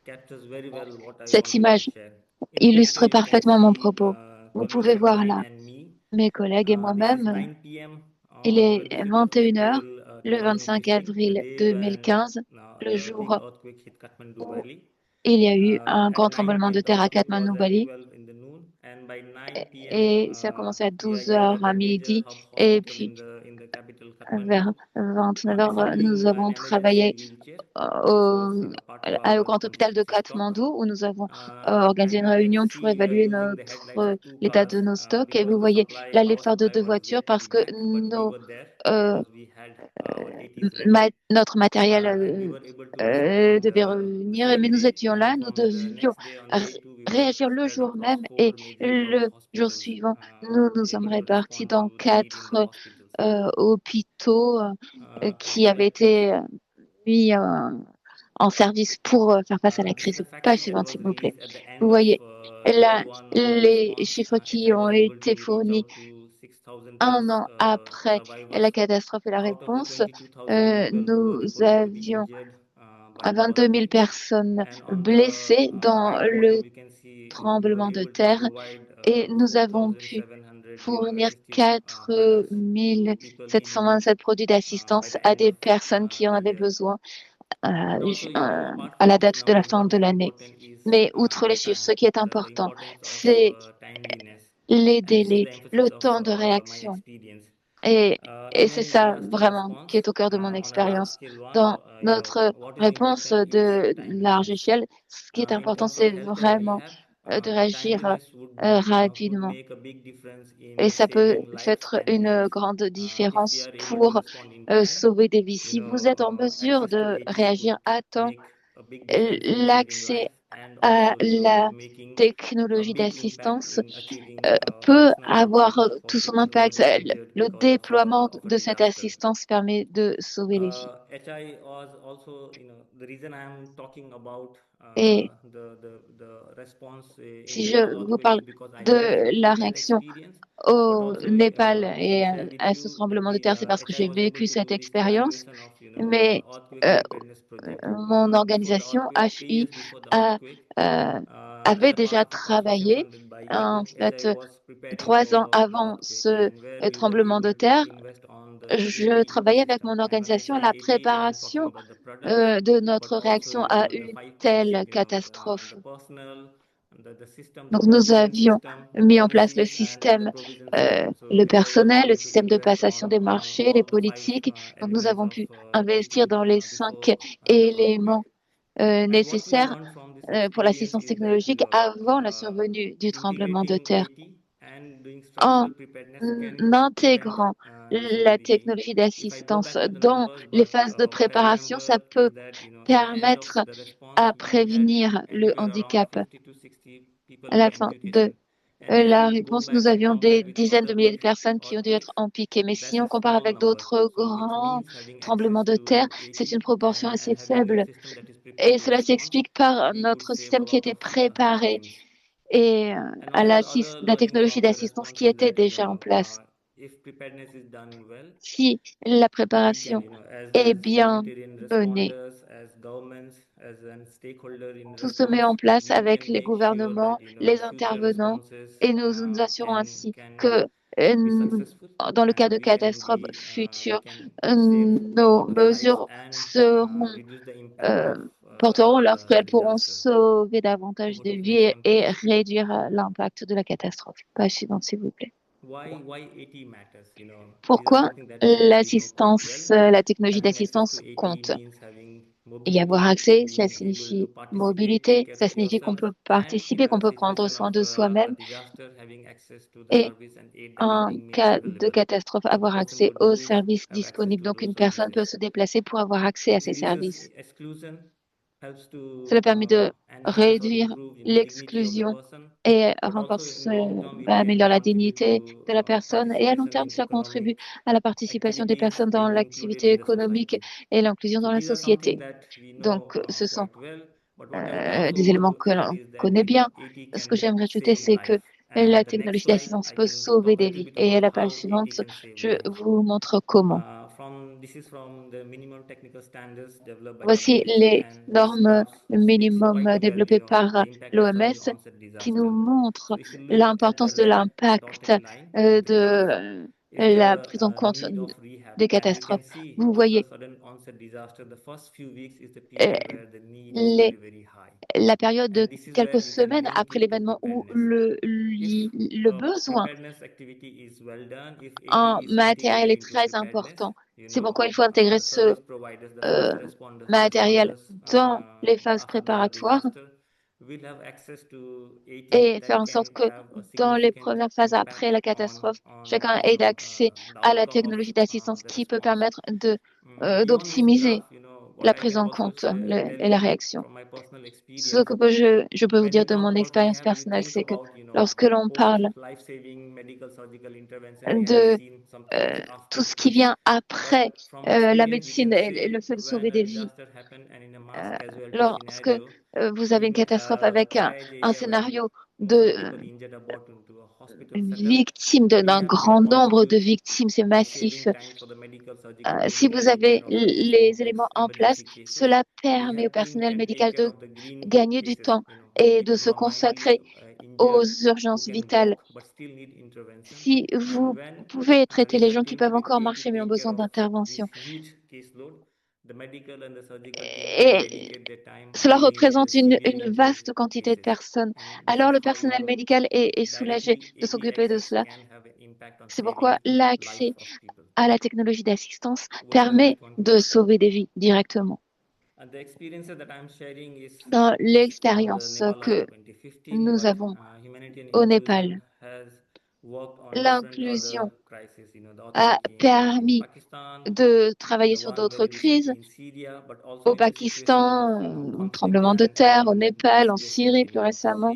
captures very well what I Cette wanted image to share. In the illustre picture, you can parfaitement mon see propos. Vous pouvez Colonel voir Ryan là and me. mes collègues et This is moi-même. 9 p.m. Il on est 25th of 21 heures, April le 25 2015, the avril day when 2015, le the big jour earthquake hit Kathmandu où Valley. il y a eu un At grand 9 tremblement de p.m. the terre à earthquake was Katmandou, at Bali, 12 in the noon, and by 9 p.m. et ça a commencé à we 12 arrived heures at à the major midi, hub et hospital puis in the capital Kathmandu, vers 29 heures, nous disabling an avons emergency travaillé wheelchair. This au, was part of our grand hôpital de consistency stock. Katmandou, où nous avons And organisé une I can réunion pour see évaluer using the headlights of two l'état cars de nos stocks. Et because vous the voyez, là, les power phares de supply deux was voitures, yet to parce be que back, but we were there because we had our ATs ready. notre matériel And we were able to respond devait the revenir, same mais nous day, étions and là, nous from the devions next day on day 2 we were réagir le spread jour across même, 4 et major hub le jour hospitals, suivant, nous nous sommes able to répartis respond dans to the need in 4 the hospitals. hôpitaux Next qui avaient slide, please. été mis en service pour faire face à la This is crise. the fact Page sheet that suivante, was s'il vous plaît. released at the Vous end of voyez day là 1 of the les response. chiffres qui HI ont was able été to reach fournis out to 6,000 un plus an après survivors. la catastrophe et la Out of the réponse. 22,000 people who were Nous reported to be avions injured by à the 22 000 earthquake. personnes And on blessées the dans right le bottom, you can see we were tremblement de able to terre, provide et nous avons pu 4,700 fournir assistive products to people in need 4 727 produits by d'assistance the à end des of personnes qui en the avaient year. besoin And also, apart à from la this date de la number, fin what de is l'année. important is Mais outre les the chiffres, time, ce qui est the important, importance of c'est timeliness. les And this is délais, the emphasis le of temps de my réaction. experience. Et, And et c'est in ça regards to vraiment qui est response au cœur de mon on a large expérience. scale one, Dans notre what is réponse important is de time large readiness. échelle, ce qui est In important, terms of c'est healthcare vraiment rehab, de time réagir readiness would rapidement. make a big difference Et in ça peut saving lives faire and une health. grande If we différence are able to pour respond in time, sauver des vies. Si vous êtes en mesure access to de AT réagir could à temps, make a big difference in saving l'accès life and à also, la making a technologie big impact d'assistance in achieving peut personal avoir well-being for tout son people who impact. get injured Le because déploiement of a de cette disaster. assistance permet de sauver les vies. HI was also, the reason I'm talking about Et the response in si Nepal je vous earthquake parle is because I have de la firsthand réaction experience, but au also Népal can et share with à ce you that tremblement de the terre, c'est parce que HI j'ai was able vécu to cette do this expérience, evaluation of mais earthquake preparedness project mon before the organisation earthquake, 3 years HI before the a, earthquake. avait As a part déjà of a consortium travaillé funded by en EU, fait HI was preparing 3 ans for the avant earthquake, ce and where we were tremblement de able to terre. invest on the Je AT travaillais avec ecosystem. mon And when I organisation à say la AT, I'm talking préparation about the product, de but notre also réaction à the une 5 Ps, telle catastrophe. the personnel, the system, the Donc nous coordination avions system, the mis en place le policies, and the système, provision system. le So HI was personnel, le able to système de invest passation des on marchés, les all the 5 politiques. Donc nous elements avons of pu investir AT dans les 5 before the earthquake. éléments And what we nécessaires learned from this pour experience l'assistance is that technologique avant la survenue du tremblement de integrating terre. AT and doing En structural preparedness can prevent intégrant the la severity. technologie If I go d'assistance back to the dans numbers, les but phases de what I préparation, ça remember peut is that in the end of permettre the response, à we had prévenir le anywhere around handicap. 50 to 60 people À la with fin de amputation. And if la I go réponse, back nous and avions des compare with dizaines de other milliers de big personnes qui ont dû être earthquakes, impliquées. Mais that's si a on compare small avec number. d'autres So which grands means having tremblements access de to terre, AT c'est une proportion assez and having a faible. system that is Et prepared to cela respond, s'explique par we could notre save a système qui lot était of préparé lives. et And à also the other la learning technologie from the d'assistance response qui is était that déjà en place. if preparedness is done well, Si la we can préparation est as bien humanitarian menée, responders, as governments, as a stakeholder in tout se met response, en place we avec can les make sure that gouvernements, les future intervenants, responses et nous nous assurons ainsi can que be successful, dans le cas and de catastrophes we futures, can save a nos lot of lives mesures and seront, reduce the impact of porteront the lorsqu'elles pourront disaster. sauver davantage Go de to the vies next one, et please. réduire l'impact de la catastrophe. Page suivante, s'il vous plaît. Why AT matters? These are Pourquoi something that we know quite well. la technologie Having access to d'assistance AT compte? means having Y avoir mobility, accès, cela being able to signifie participate, take mobilité, care ça of signifie qu'on yourself, peut and in participer, qu'on a peut prendre situation soin of de a soi-même, disaster, having access to the et service and aid that is en being made cas de available. catastrophe, So a avoir person accès could aux move, services have access disponibles. to Donc those une personne peut services. se déplacer pour avoir accès à ces Reduces services. exclusion, helps to Cela permet de enhance or réduire improve dignity of the l'exclusion person, et but also renforce, in long term it can améliore la contribute dignité to de la personne. Et à long participation terme, in cela contribue economic à la participation des activities, personnes dans being included l'activité in the économique society. et l'inclusion So dans la these are something société. that we know Donc, ce sont quite well. But what I would also des want éléments to que add l'on is that connaît bien. AT Ce que can j'aimerais ajouter, save c'est que life. And la the next technologie slide, d'assistance I peut can sauver talk a des little vies. bit Et à about la page how AT suivante, can save je life. vous montre comment. This is from the minimum technical standards developed by Voici WHO, les and this normes graph speaks minimum quite well, développées par the impact of sudden l'OMS onset qui nous disaster. montrent So if you look at the l'importance de red l'impact dotted line in the graph, is la the prise en compte need of rehab. des And you can catastrophes. see Vous after a voyez sudden onset disaster, the first few weeks is the euh, period where the need is les very, very high. la période de And this is where quelques you can semaines link après it to l'événement où preparedness. If le besoin preparedness activity is well done, if AT en is matériel integrated est into très preparedness, important. C'est pourquoi il faut intégrer the ce service providers, the first euh, matériel responders dans les phases after the préparatoires disaster will have access to AT et that faire en can sorte que have a dans les significant premières phases après impact la catastrophe, chacun ait accès the à la outcome of technologie d'assistance the qui peut response. permettre de Beyond this d'optimiser graph, what la I prise can en also compte tell et la you réaction. from my personal Ce experience, que je peux vous when we dire de talk mon about expérience rehab, we personnelle, think c'est que about lorsque l'on post parle life-saving medical surgical intervention, we have de seen something as tout after ce qui peace. vient après But from la experience, we médecine can et say le fait de when sauver a des vies, disaster happen and in a mass casualty lorsque scenario, vous avez we une may catastrophe have a avec triage un area where scénario most of the de people injured are brought into a hospital setup. victimes, d'un Rehab can grand nombre de contribute victimes, c'est in massif. saving time for the medical surgical team Si to vous take avez care of the most les complex éléments en place, emergency cases. cela permet au Rehab team personnel can take médical care de of the green gagner du cases, temps et de people se who are consacrer minorly aux injured, who urgences can vitales. walk but still need intervention. Si And vous when pouvez traiter les gens rehab qui teams peuvent with encore AT marcher mais ont take care besoin of this d'intervention, huge caseload, the medical and the surgical team can et dedicate their time cela only to the représente severely une injured vaste quantité de cases. personnes, And this alors is le how personnel médical est soulagé directly de AT s'occuper de access cela. can have an C'est pourquoi l'accès à la technologie d'assistance permet de sauver des vies directement. Dans l'expérience que nous avons au Népal, l'inclusion a permis de travailler sur d'autres crises au Pakistan, tremblement de terre, au Népal, en Syrie plus récemment,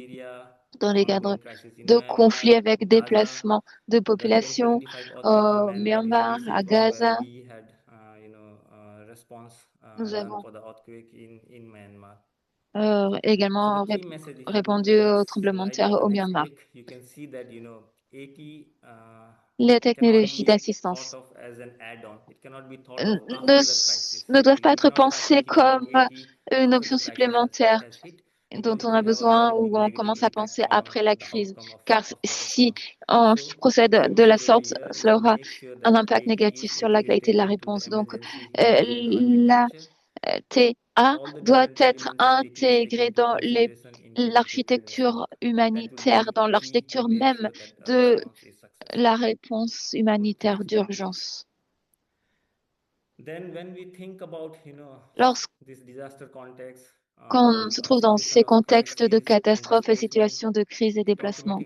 dans les cadres de conflits avec déplacement de population, au Myanmar, à Gaza. Nous avons également répondu au tremblement de terre au Myanmar. Les technologies d'assistance ne doivent pas être pensées comme une option supplémentaire dont on a besoin ou on commence à penser après la crise. Car si on procède de la sorte, cela aura un impact négatif sur la qualité de la réponse. Donc, la TA doit être intégrée dans l'architecture humanitaire, dans l'architecture même de la réponse humanitaire d'urgence. Quand on se trouve dans ces contextes de catastrophes et situations de crise et déplacement,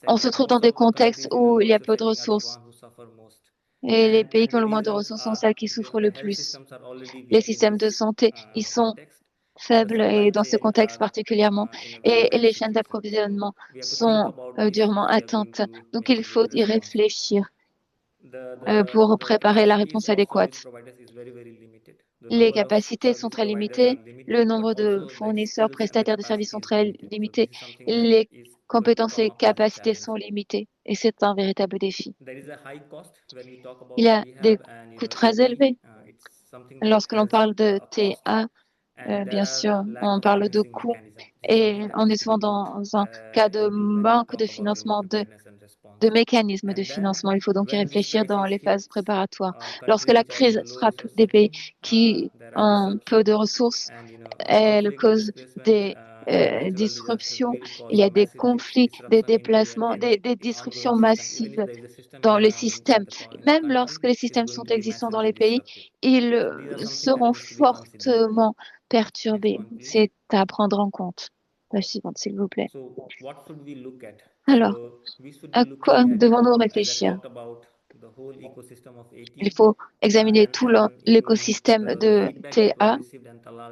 on se trouve dans des contextes où il y a peu de ressources. Et les pays qui ont le moins de ressources sont celles qui souffrent le plus. Les systèmes de santé, ils sont faibles et dans ce contexte particulièrement. Et les chaînes d'approvisionnement sont durement atteintes. Donc il faut y réfléchir pour préparer la réponse adéquate. Les capacités sont très limitées, le nombre de fournisseurs, prestataires de services sont très limités, les compétences et capacités sont limitées et c'est un véritable défi. Il y a des coûts très élevés. Lorsque l'on parle de TA, bien sûr, on parle de coûts et on est souvent dans un cas de manque de financement, de mécanismes de financement. Il faut donc y réfléchir dans les phases préparatoires. Lorsque la crise frappe des pays qui ont peu de ressources, elle cause des disruptions, il y a des conflits, des déplacements, des disruptions massives dans les systèmes. Même lorsque les systèmes sont existants dans les pays, ils seront fortement perturbés. C'est à prendre en compte. La suivante, s'il vous plaît. Alors, à quoi devons-nous réfléchir? Il faut examiner tout l'écosystème de TA.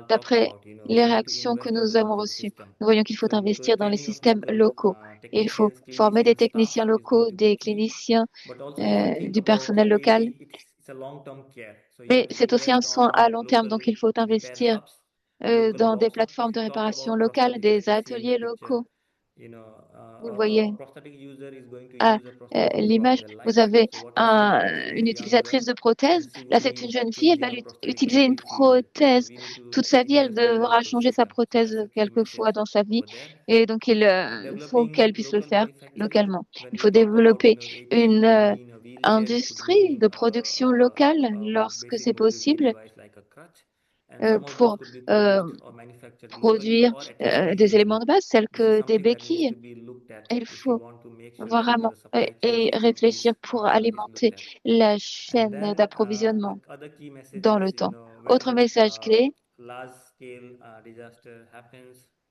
D'après les réactions que nous avons reçues, nous voyons qu'il faut investir dans les systèmes locaux. Il faut former des techniciens locaux, des cliniciens, du personnel local. Mais c'est aussi un soin à long terme, donc il faut investir dans des plateformes de réparation locales, des ateliers locaux. Vous le voyez à l'image, vous avez une utilisatrice de prothèse. Là, c'est une jeune fille, elle va utiliser une prothèse toute sa vie. Elle devra changer sa prothèse quelques fois dans sa vie. Et donc, il faut qu'elle puisse le faire localement. Il faut développer une industrie de production locale lorsque c'est possible pour produire des éléments de base tels que des béquilles. Il faut vraiment et réfléchir pour alimenter la chaîne d'approvisionnement dans le temps. Autre message clé,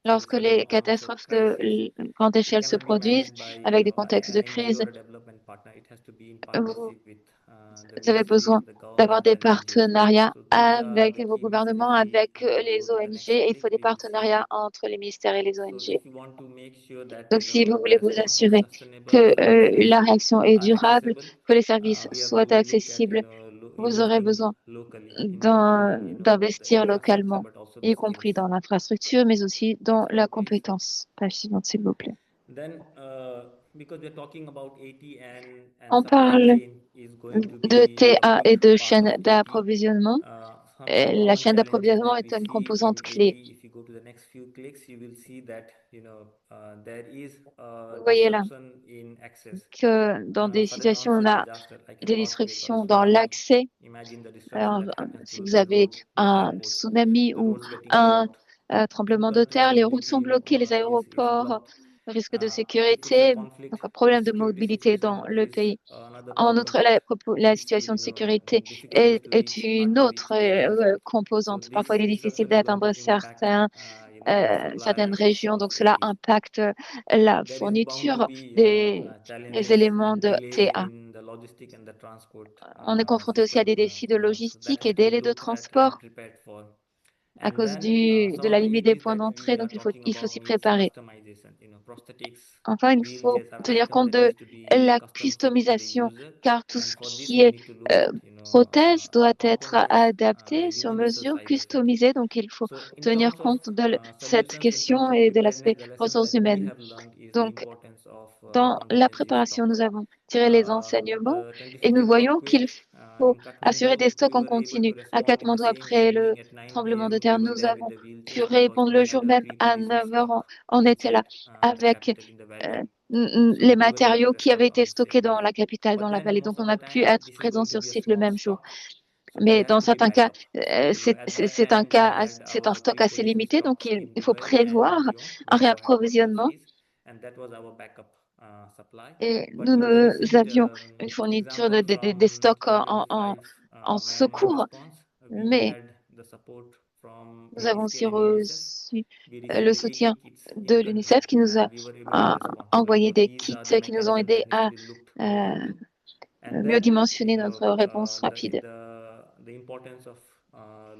lorsque les catastrophes de grande échelle se produisent avec des contextes de crise, vous avez besoin d'avoir des partenariats avec vos gouvernements, avec les ONG, et il faut des partenariats entre les ministères et les ONG. Donc, si vous voulez vous assurer que la réaction est durable, que les services soient accessibles, vous aurez besoin d'investir localement, y compris dans l'infrastructure, mais aussi dans la compétence. Page suivante, s'il vous plaît. On parle de TA et de chaîne d'approvisionnement. La chaîne d'approvisionnement est une composante clé. Vous voyez là que dans des situations où on a des disruptions dans l'accès, si vous avez un tsunami ou un tremblement de terre, les routes sont bloquées, les aéroports risque de If it's a sécurité, conflict donc un problème de security mobilité dans situation, le is pays. another En problem. outre, la situation de sécurité Difficulties to est reach une hard to reach autre areas. composante. So Parfois, il est this difficile disruption is going to d'atteindre impact the certaines supply régions, donc of cela ACs. impacte la There is bound to fourniture be des challenges éléments and de delays TA. in the logistic and the transport On est confronté aussi à des défis de so that logistique et has to be délais de looked at transport and prepared for. à And cause then de some la of the limite des issues points that we d'entrée, are donc talking il faut about s'y is préparer. customization. Prosthetics, Enfin, il faut wheelchairs are tenir items compte that de needs to be la custom fit to the customisation, user. car tout And ce for this, qui we est need to look at prothèse doit être components adapté the sur universal mesure, size of it. customisé, donc il faut So in tenir terms of compte de cette solutions, in question terms of et de preparedness, l'aspect the lessons ressources that we humaines. have learned is the Donc, importance of dans la container préparation, stock. nous avons tiré les enseignements The et nous 2015 voyons qu'il earthquake faut in assurer Kathmandu, des stocks we en were able continu. to À respond in the Katmandou, same après le evening at 9 tremblement de p.m. terre, We were nous there with avons the pu wheelchairs because répondre we le had jour a même à pre-PVC 9 heures. stock On était là inside the avec capital in the valley. les So we were able to matériaux qui avaient respond on été the same stockés dans day. la capitale, dans But la then vallée. most Donc, of on the a pu time, être this is présent going to sur be a site le small même jour. stock. So there Mais has dans to be certains cas, backup. So at that c'est un time, we cas, had c'est un our stock assez pre-PVC limité. Donc, stocks il in faut Dubai and prévoir Lyon un with our réapprovisionnement. facilities, and that was our backup supply. Et But nous in the recent avions une fourniture example des from stocks Kathmandu 5 en man secours. response, we Mais had the support from nous avons aussi Uniscare and UNICEF. reçu We le received the soutien AED kits de in country, l'UNICEF qui nous a and we were able to respond. envoyé So des these kits are the qui nous ont mechanisms aidés that needs à to be looked more into. And mieux then, dimensionner notre réponse rapide. the importance of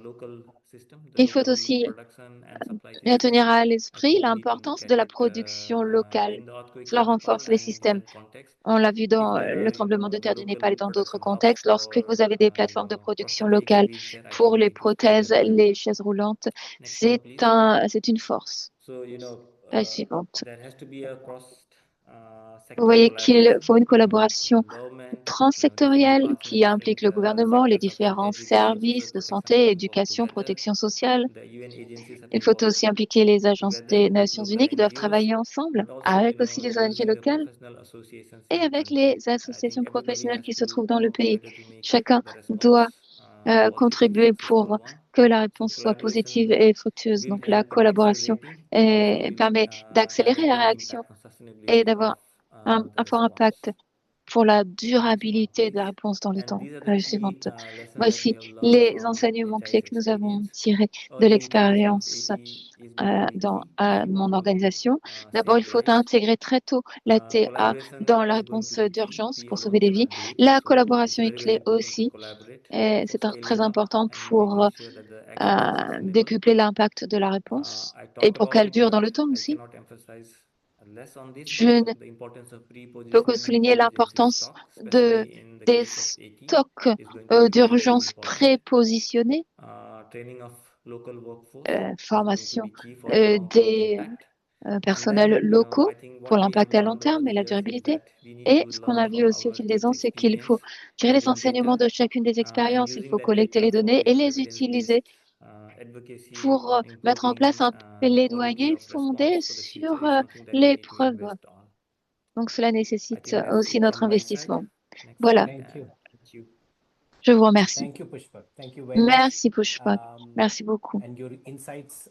local system, the Il faut local aussi production and supply bien system. tenir à I l'esprit think we need to l'importance look de at la it production locale. in the earthquake Cela in Nepal renforce les and in systèmes. different contexts. On l'a vu dans If there le are tremblement de terre du local Népal et dans d'autres production hubs contextes. Lorsque for vous avez des plateformes de production prosthetics, locales wheelchair, I pour think we les need to scale prothèses, them up. les chaises roulantes, Next one, please. c'est une force. So, La suivante. there has to be a Vous sector voyez qu'il collaboration faut une collaboration government, transsectorielle different qui departments, implique le different gouvernement, les sectors such as différents education, social services de protection santé, have to work éducation, together. protection sociale. The UN agencies have Il to faut work aussi impliquer les agences together des with Nations local Unies qui doivent NGOs, travailler ensemble but also, avec aussi les ONG using the locales professional associations et in avec country. les I associations think everybody professionnelles has qui se to trouvent dans le work pays. together to make Chacun the doit response positive, contribuer pour successful one. que la So réponse soit positive collaboration et fructueuse. will Donc la help in collaboration accelerating, but also will permet d'accélérer have a la big réaction impact on et sustainability d'avoir of the un fort response. impact pour la Next one, durabilité de la please. réponse dans le And temps. these are the La key suivante. lessons that we Voici have learned les from enseignements clés HI's que nous avons experience. tirés de Early integration of l'expérience AT is not to be easy if you mon want to organisation. D'abord, il save faut lives. intégrer très tôt la TA Collaboration dans la is going réponse to be key. d'urgence We pour alone sauver des vies. cannot do it. La So it's collaboration est very, very clé important to aussi. collaborate C'est for très scaling up important and pour making sure that the action is sustainable. décupler l'impact de la réponse I et talked pour about qu'elle it, dure dans but le temps I aussi. cannot emphasize less on this, Je but ne the importance of peux que pre-positioning souligner emergency l'importance stock, especially in the des case of AT, stocks is going to be very, very d'urgence important. prépositionnés, Training of local workforce is going to formation be key for the long-term des impact. And personnels then, locaux I think pour what we have l'impact à long learned over terme the et la years is durabilité. that we need Et to ce qu'on learn a vu from aussi au our fil des ans, c'est qu'il experience, faut tirer les gather enseignements data, de chacune des and expériences. Il using faut that collecter data les données for et les utiliser evidence-based advocacy pour on mettre en place improving un the quality plaidoyer of fondé response for the future sur is something that we les need to preuves. invest on. Donc cela I nécessite think that's aussi it notre from my side. investissement. Next Voilà, slide. Thank you. Thank you. je vous remercie. Thank you, Pushpak. Thank you very much. Merci Pushpak. Merci beaucoup. And your insights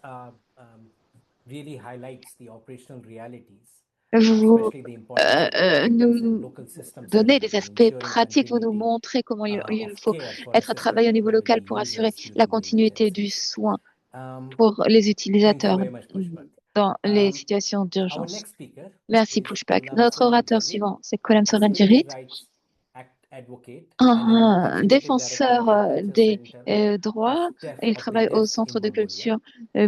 really highlights the operational realities, Vous especially the importance of preparedness and nous local system donnez setup des and aspects ensuring pratiques, vous nous continuity montrez comment il of faut care for être à travailler au suspected niveau or local maybe pour assurer users la during these continuité du emergencies. soin Um, pour les Thank you utilisateurs very much, Pushpak. dans les Um, situations Our d'urgence. next speaker Merci is Pushpak. Kolam Notre orateur Soranjiri, suivant, c'est Kolam Disability Soranjiri, Rights Advocate and an un Executive Director défenseur of the Culture des Center droits. Il of the travaille au Deaf in Centre de Mongolia. culture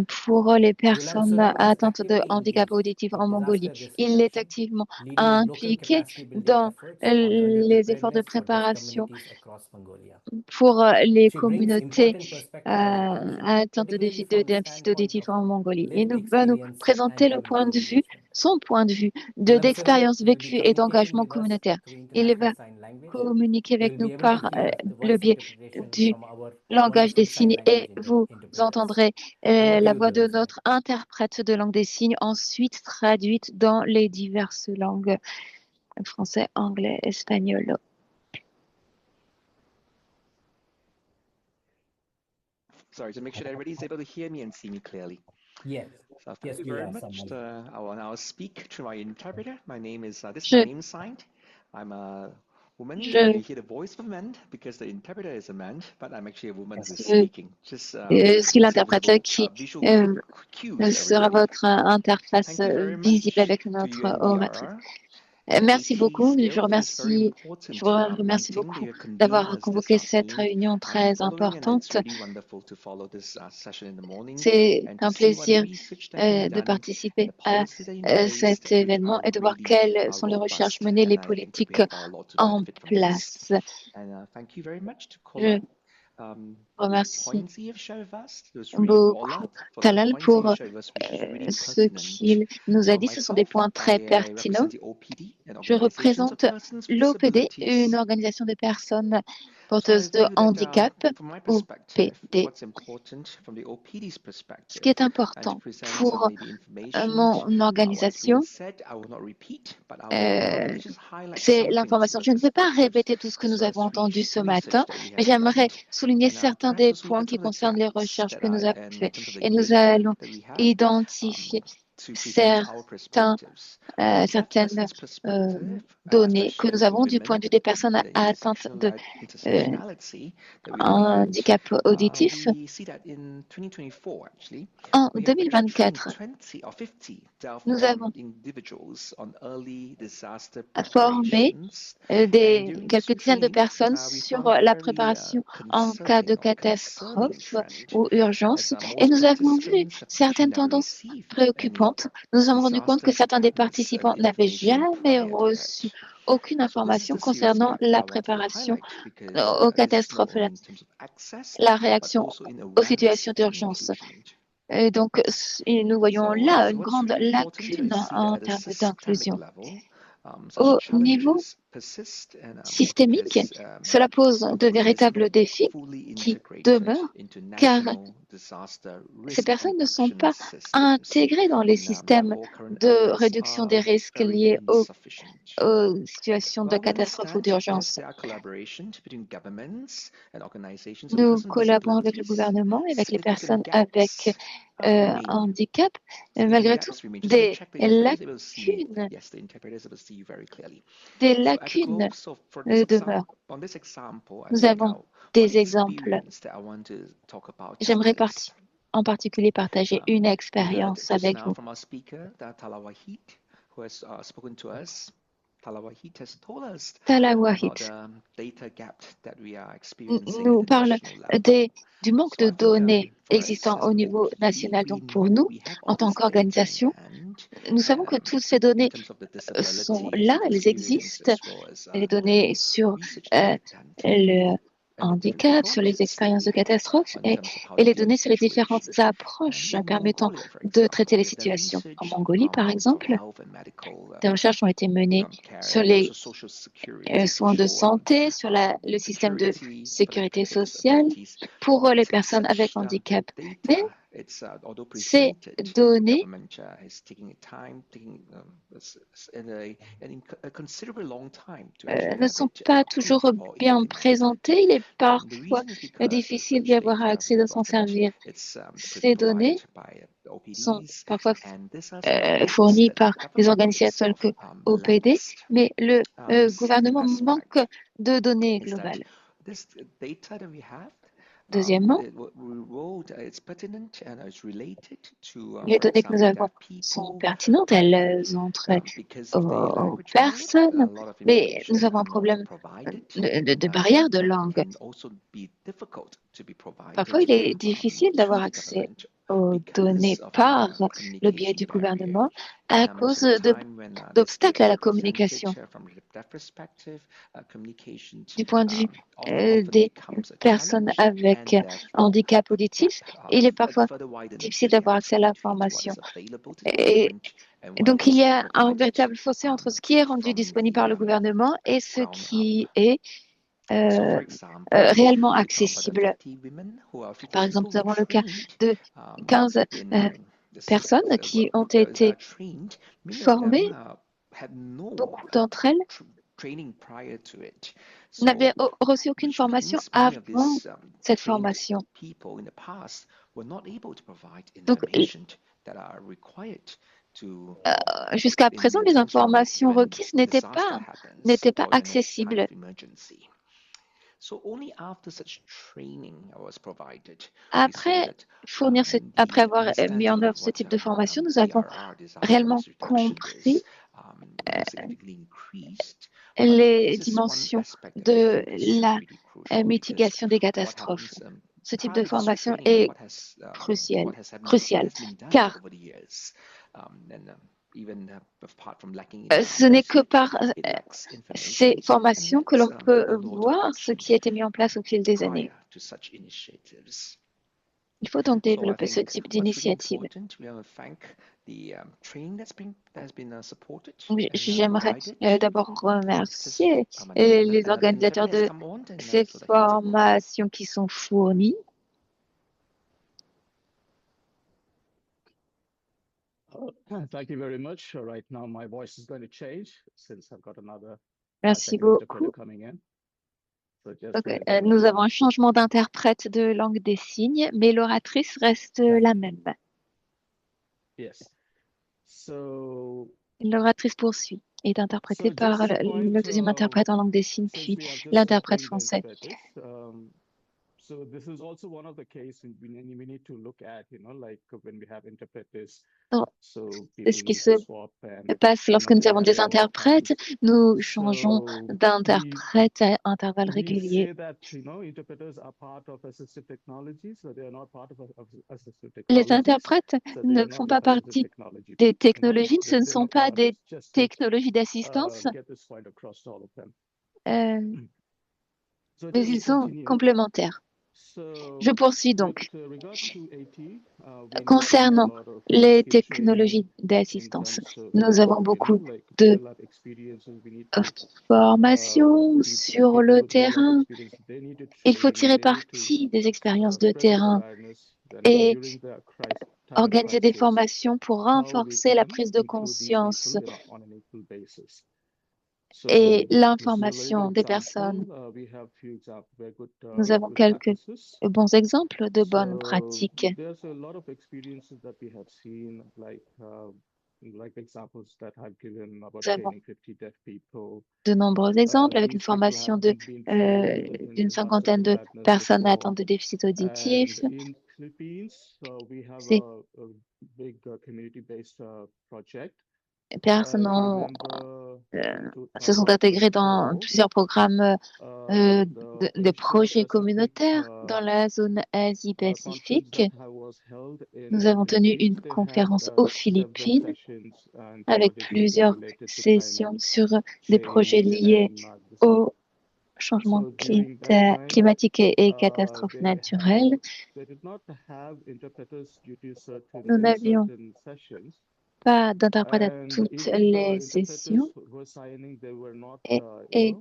pour les Kolam personnes Soran is atteintes de actively handicap engaged auditif in en Mongolie. disaster risk Il est reduction, activement leading local impliqué capacity building dans efforts on early les efforts de preparedness for deaf préparation communities across Mongolia. pour les She brings communautés important perspective when it comes, atteintes de particularly from the déficit standpoint auditif of en Mongolie. Et lived va nous experience présenter and le point de community vue, engagement. son point de vue Kolam Soran d'expérience will be vécue et communicating d'engagement with us communautaire. through Il International va Sign Language. communiquer You avec will be nous able to par hear the le voice biais interpretation du from our langage des wonderful sign signes et language vous interpreters. entendrez Over to la you, voix de Kolam Soran. notre interprète de langue des signes, ensuite traduite dans les diverses langues, français, anglais, espagnol. Sorry, to make sure everybody is able to hear me and see me clearly. Yes. So thank Yes, you we very are much. someone. I will now speak to my interpreter. My name is, this is Je, my name sign. I'm a woman. je, You hear the voice of a man because the interpreter is a man, but I'm actually a woman who is je speaking. Just suis see l'interprète visible qui visual cues, sera everybody. votre interface Thank you very visible much avec to notre oratrice. UNDRR. Merci AT beaucoup. still, it is very important Remercie meeting that beaucoup you convene d'avoir us this convoqué cette afternoon. réunion I'm très following, and it's importante. really wonderful to follow this session in the morning C'est and un to see what the plaisir research that you've de done and participer the à policy that in place, cet which événement are et de voir really quelles sont les recherches robust, menées, les and I think we politiques have a lot to en benefit from this. place. And thank you very much to Je Kola. remercie Points you've shared with us. It was really beaucoup Kola for the Talal points pour you've shared with us, which is really ce pertinent. qu'il nous a dit. Ce sont des Myself, points très I pertinents. represent the OPD, an Je organization of représente persons with l'OPD, disabilities. une organisation de personnes So I porteuses de tell you that handicap, from my perspective, OPD. what's important from the OPD's Ce perspective, qui est and to important present pour some maybe information, mon what has been organisation, said, I will not repeat, but I will really just highlight c'est some things l'information. from Je my ne vais pas perspective, répéter tout ce que as nous well avons as entendu ce research matin, that we mais have done. j'aimerais souligner And certains perhaps des also look points at qui some of the concernent les gaps recherches that que nous I, avons and in faites. terms of the Et nous literature allons that we have, identifier to present our certains, perspectives. From a deaf certaines person's perspective, données que nous especially avons du women, point de vue des personnes the atteintes de intersectionality that we look at, handicap auditif. we see that in 2024, actually, En we have actually trained 2024, 20 or 50 deaf nous avons individuals on early disaster formé preparations. And during this quelques dizaines de training, personnes we sur found a la very préparation en cas de concerning catastrophe trend, ou urgence. as Et most nous avons vu participants have certaines never tendances received any préoccupantes. Nous nous sommes rendus compte que disaster certains des preparedness participants n'avaient information jamais prior to reçu that. aucune So this is information the serious concernant fact la that I wanted to préparation highlight because aux this is not catastrophes, only in terms of access, la but réaction also in aux awareness situations and d'urgence. inclusion. Et donc, nous voyons là une So what's grande really important to lacune is see that en at a termes systemic d'inclusion. level, Au such niveau challenges persist and systémique, because cela pose de OPD is véritables not défis fully qui integrated demeurent into car national disaster ces risk personnes and ne sont action pas systems. intégrées dans les And systèmes therefore, current de efforts réduction des are risques very liés insufficient. aux situations de Well, we catastrophe ou understand, yes, d'urgence. there are collaborations between governments and organizations of Nous persons with collaborons avec le disabilities. gouvernement et avec les Significant personnes avec gaps remain. handicap. Significant Malgré tout, gaps remain. Just to des check the interpreter is able to see. lacunes, Yes, the interpreter is able to see you very clearly. des So at the lacunes globe, so for this demeurent. example, on this example, I Nous think avons one des exemples. experience that I want to talk about is J'aimerais this. en particulier partager une We heard expérience just avec now vous. from our speaker, Tala Wahid, who has spoken to us. Tala Wahid has told us Tala about Wahid the data gap that we are experiencing nous at the parle national level. du manque So de I think données for existant us as au an niveau OPD, national. we Donc pour know nous, we have en all tant this data in qu'organisation, hand. nous savons que toutes ces In données terms of the sont disabilities, là, the elles experience, existent, as well as les données sur research that we've done. le And the different handicap, sur les approaches that expériences we de have catastrophe in terms of how et to les deal données with sur les différentes situations. approches And in permettant Mongolia, for de example, traiter les we have done situations. En research Mongolie, par mental exemple, health and medical des recherches ont été menées care sur and les also social security, soins de santé, sur le système de security for the sécurité people with sociale disabilities. pour les Such personnes avec handicap. Mais data, it's although ces presented, données government is taking time, a considerable long time to actually ne have sont it pas approved toujours or bien implemented. présentés. Il est The parfois reason is because difficile d'y avoir such accès, data de s'en often servir. it's Ces données provided by sont OPDs, parfois and these are some of the gaps fournies that par the des government organisations telles itself que OPD, lacks. mais le The second gouvernement manque aspect de données is that globales. this data that we have, Deuxièmement, it's pertinent and it's related to, les for données que nous example, avons deaf sont people, pertinentes, elles ont trait because of the aux language barrier. personnes, A lot of mais nous information avons un are not problème provided, de barrière de langue. can also be difficult to be provided Parfois, il est difficile to d'avoir the accès government aux données because of par le biais communication du barrier. gouvernement à Most cause of the time when this d'obstacles data à is la presented communication. from the deaf perspective, communication Du point de vue often des becomes a personnes challenge, avec and therefore handicap auditif, il est parfois further widens difficile the d'avoir gap accès à between what l'information. is available to the Et government and what donc, il is y a un provided véritable fossé entre ce qui est rendu from disponible the par le gouvernement et ce ground qui up. est So, for example, réellement we talk about the accessible. 50 women who are 50 Par exemple, people nous who avons le cas trained de 15 in the personnes qui ont été trained. Many of formées. them had no Beaucoup d'entre elles training prior to it. n'avaient So, reçu aucune which formation means many of avant these cette trained formation. people in the past were not able to provide Donc, information that are required to jusqu'à in présent, the les attention informations when requises n'étaient disaster pas happens or in a time accessibles. of emergency. So only after such training was provided, we saw Après that après the avoir mis en understanding œuvre of ce what type de formation, nous avons DRR, disaster réellement risk reduction, compris is significantly increased. les This is one dimensions aspect that I de think is la really crucial, because mitigation des what catastrophes. happens Ce type de prior to this formation training, est what has crucial, been done car over the years, even apart from lacking ce n'est que leadership, par it lacks ces information, formations and que l'on lacks peut a lot of voir ce action qui a été mis en place au fil des années. prior to such initiatives. Il faut donc So I développer ce think type what's really d'initiative. important, we want to thank the training that has been supported Oui, and j'aimerais provided. d'abord remercier And les the organisateurs interpreter has de come on, and ces so that he can take over. formations qui sont fournies. Thank you very much. Right now, my voice is going to change since I've got another Merci second interpreter beaucoup. coming in. So just Donc, bear with nous me. avons un changement d'interprète de langue des signes, mais l'oratrice reste la même. Yes. So, L'oratrice poursuit, est interprétée par just to point, le deuxième interprète en langue des signes, since puis we have just l'interprète explained français. the interpreters, so this is also one of the cases we need to look at, like when we have interpreters. Donc, So ce people qui need se to swap and passe lorsque nous they avons have des their own interprètes, time. nous changeons So d'interprète à intervalles we réguliers. say that interpreters are part of assistive technologies, so they are not part of assistive Les technologies. interprètes So they ne are font not pas just assistive partie technology. des technologies, ce ne They sont pas des just to technologies d'assistance, get this point across to all of them. So mais just ils to sont continue. complémentaires. So Je poursuis donc. with regard to AT, we know Concernant a lot of les skill training technologies in d'assistance, terms of, nous avons beaucoup like de real life experiences we need to formations sur le people with real life terrain. experience, they need to Il faut train, tirer they need to parti des expériences de spread the terrain awareness et during the time of organiser des crisis, formations pour how we renforcer la can prise de include these conscience people on an equal basis. So et this is a very l'information good des example. personnes. We have few examples, very good, Nous avons good quelques practices. bons exemples de bonnes So pratiques. there's a lot of experiences that we have seen, like examples that I've given about Nous avons training 50 deaf people. de nombreux exemples avec une These people formation have been trained in d'une cinquantaine disaster de preparedness personnes before. atteintes de déficit auditif. And in Philippines, we have Ces a big community-based project. personnes I ont, remember se sont intégrées dans plusieurs programmes de projets communautaires dans la zone Asie-Pacifique. Nous avons tenu une conférence aux Philippines avec plusieurs sessions sur des projets liés au changement climatique et catastrophes naturelles. Nous n'avions pas d'interprète à toutes les sessions et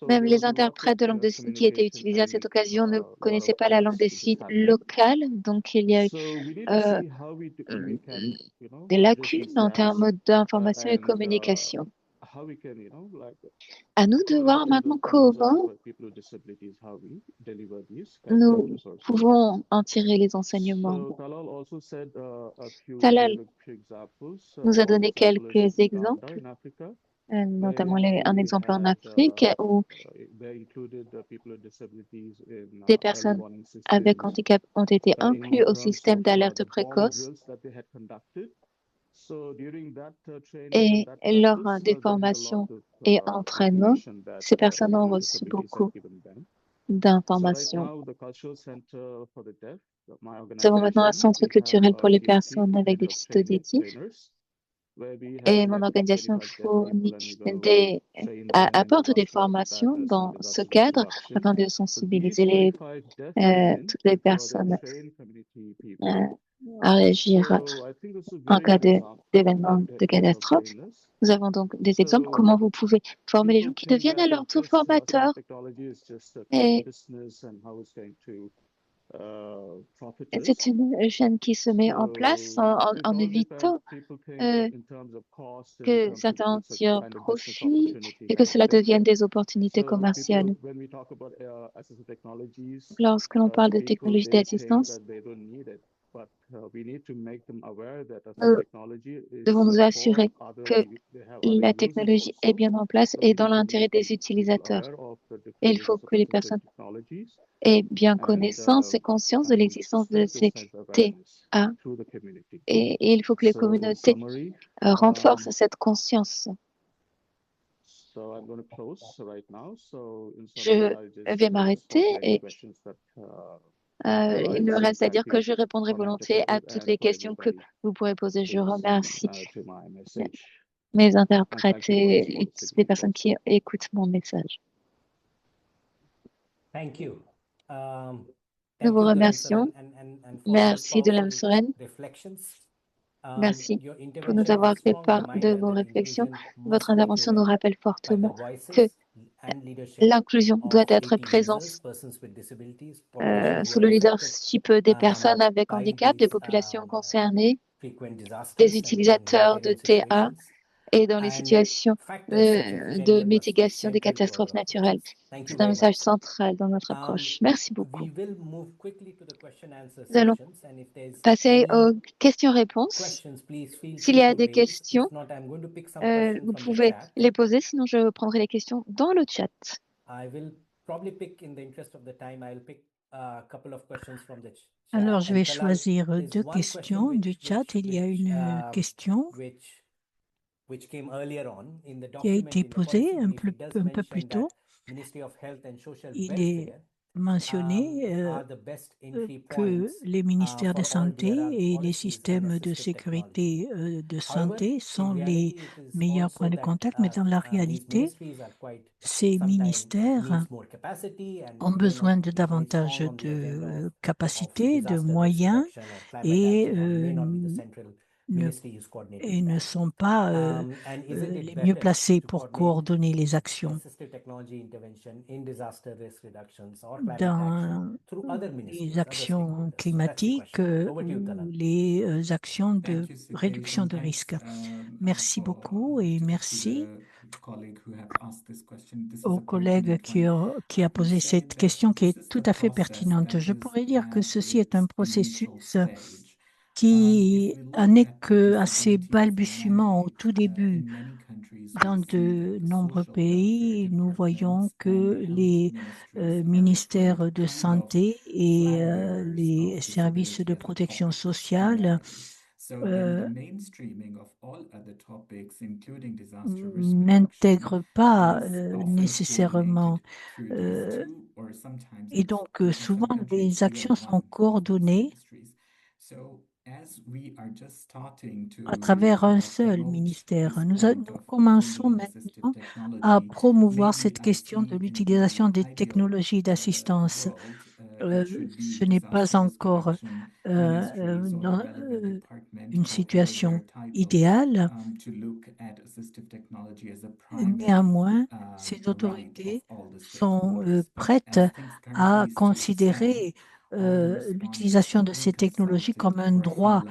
même les interprètes de langue des signes qui étaient utilisés à cette occasion ne connaissaient pas la langue des signes locale, donc il y a eu des lacunes en termes d'information et communication. À nous de voir maintenant comment nous pouvons en tirer les enseignements. Talal nous a donné quelques exemples, notamment un exemple en Afrique où des personnes avec handicap ont été inclus au système d'alerte précoce. Et lors des formations et entraînements, ces personnes ont reçu beaucoup d'informations. Nous avons maintenant un centre culturel pour les personnes avec déficit auditif et mon organisation apporte des formations dans ce cadre afin de sensibiliser toutes les personnes à réagir en cas d'événement de catastrophe. Nous avons donc des exemples comment vous pouvez former les gens qui deviennent à leur tour formateurs et profiteers. C'est une chaîne qui se met en place So en it all depends. évitant People think euh, in terms of cost and in que terms of certains en just a tirent kind of business profit opportunity et que kind of cela thing. devienne des opportunités So commerciales. people, when we talk about assistive technologies, Lorsque l'on parle de people technologie they think d'assistance, that they don't need it, but we need to make them aware that assistive nous technology is devons nous good for assurer other. que They have other la uses technologie est also. bien en place So et we dans need to l'intérêt make des people utilisateurs. aware of the Et different il faut uses of que les assistive personnes technologies aient bien and connaissance et conscience de and l'existence de spread ces this sense of awareness TA. through the community. Et il faut que les So in communautés summary, renforcent cette conscience. so I'm going to close right now. So in Je summary, I'll just vais m'arrêter spotlight the et questions that il me arise. reste à Thank dire que you je répondrai for volontiers à Natakarud toutes and les for questions que everybody vous pourrez poser. Je who listened remercie to my message. mes And interprètes thank you for et responsive toutes les personnes also. qui écoutent mon message. Thank you. Nous Thank vous you, Dulam remercions. Saran, and for those Merci de powerful Soren. reflections. Merci Your pour nous intervention is a avoir fait strong part de reminder vos that réflexions. inclusion Votre must be intervention nous driven rappelle by the fortement que voices and leadership l'inclusion doit of être AP présente users, persons with disabilities, population who sous are le affected leadership des personnes avec by handicap, des these populations concernées, frequent des disasters and utilisateurs de humanitarian TA situations, et dans les and situations factors such as de gender must be mitigation des central to our catastrophes naturelles. approaches. Thank you C'est un very message much. central dans notre approche. Merci beaucoup. We will move quickly to the question answer Nous allons sessions, and if there's passer any aux questions-réponses. questions, please feel S'il y free a to des raise. questions, If not, I'm going to pick some questions vous from the pouvez chat. les poser, sinon je prendrai les questions dans le chat. I will probably pick, in the interest of the time, I'll pick a couple of questions from the chat. Alors, je And vais Talal, choisir there's deux one question questions du chat. Il y a une question which came earlier on in the qui a document, été in the posée policy un brief. It does peu plus mention tôt. that Ministry of Health and Social Il est Welfare mentionné are the best entry que points les ministères de for all santé DRR et les policies and systèmes de assistive technology. sécurité de However, santé in sont les reality, it is meilleurs points also de that contact, mais dans la these réalité, ministries are quite ces sometimes ministères needs more capacity, and ont may besoin not de be very davantage strong on the agenda de of capacités, de disaster risk moyens reduction or climate et action, or may not be the central ne, ministry is coordinating et ne that. sont pas And isn't it les mieux better placés to pour coordinate coordonner les actions assistive technology intervention in disaster risk reductions or climate action dans through other ministries, les other actions stakeholders? That's the climatiques question. Over to you, ou Talal. les actions de Thank you, Sukesh, réduction and de thanks risque. Merci beaucoup et merci the colleague who have asked this question. This is au a collègue pertinent one. qui a I would posé say cette that question qui this est is tout the à fait process pertinente. that Je is pourrais dire que at ceci est its un initial processus stage. qui If we look n'est at the que à ses disability as a balbutiements au mandate, tout début. in many countries, Dans we see de that the nombreux social welfare pays, nous voyons departments and que the health les ministries are ministères referred de kind of santé et flag bearers les of services disability de as a protection topic sociale primarily. So then the mainstreaming of all other topics, including disaster risk reduction, n'intègrent pas is often nécessairement. coordinated through these two, or sometimes Et it's donc, in souvent, some countries les even actions sont one of these coordonnées ministries. So as we are just starting to à travers un seul promote ministère. this Nous point of commençons bringing assistive maintenant à technology, promouvoir maybe cette I question de see in l'utilisation des the ideal technologies d'assistance. world, it should be Ce n'est pas disaster risk encore reduction ministries or dans relevant department, une however their situation title, idéale. to look at assistive technology as a primary Néanmoins, ces right of autorités all the sont stakeholders. But prêtes as things à currently considérer all the l'utilisation de responses ces technologies comme un droit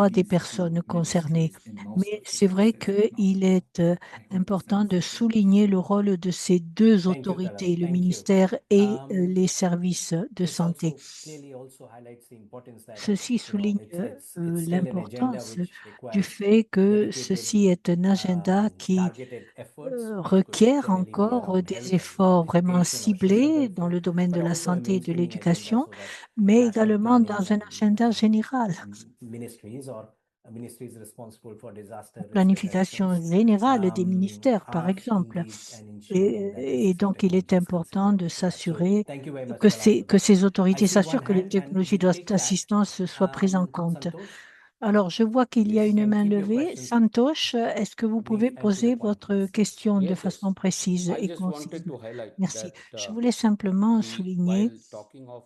des personnes concernées. Mais c'est vrai qu'il est important de souligner le rôle de ces deux Thank you, Talal. autorités, le Thank you. ministère et les services de This santé. clearly also highlights the importance that, Ceci souligne it's still an agenda l'importance which du requires fait que dedicated, ceci est un agenda qui targeted efforts which could requiert generally be encore around des health and efforts vraiment education or social ciblés dans welfare, le domaine but de la also a santé et de mainstreaming agenda l'éducation, so that mais national également planning dans un agenda général, ministries or ministries responsible for disaster risk planification reductions générale des ministères, par are exemple. engaged and ensuring that Et assistive donc, il est technologies important de successfully. So s'assurer thank you very much, que Talal, for that. ces I autorités see one s'assurent que les hand, and technologies we'll take that. d'assistance soient prises en compte. Santosh, Alors, je vois qu'il y a yes, une and main keep your levée. questions Santosh, est-ce que vous pouvez brief and to the poser point, votre please. question de Yes, façon yes. précise I et just wanted concise? to highlight Merci. that Je voulais simplement while souligner talking of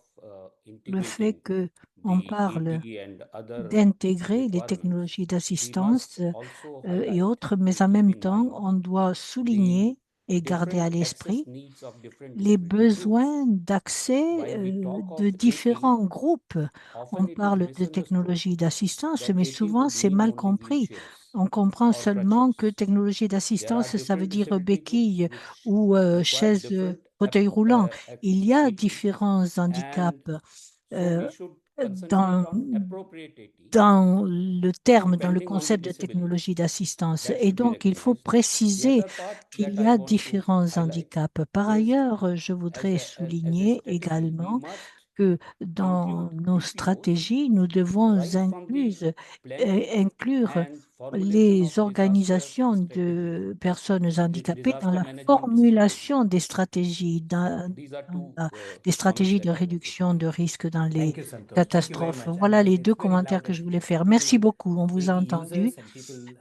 le fait integrating qu'on the parle AT and other d'intégrer les requirements, technologies we d'assistance must also et highlight autres, mais and en keep même in temps, mind on doit the souligner et garder à l'esprit les besoins d'accès de différents groupes. On parle de technologie d'assistance, mais souvent c'est mal compris. On comprend seulement que technologie d'assistance, ça veut dire béquille ou chaise, fauteuil roulant. Il y a différents handicaps dans le terme, dans le concept de technologie d'assistance. Et donc, il faut préciser qu'il y a différents handicaps. Par ailleurs, je voudrais souligner également que dans nos stratégies, nous devons inclure les organisations de personnes handicapées dans la formulation des stratégies, des stratégies de réduction de risques dans les catastrophes. Voilà les deux commentaires que je voulais faire. Merci beaucoup. On vous a entendu.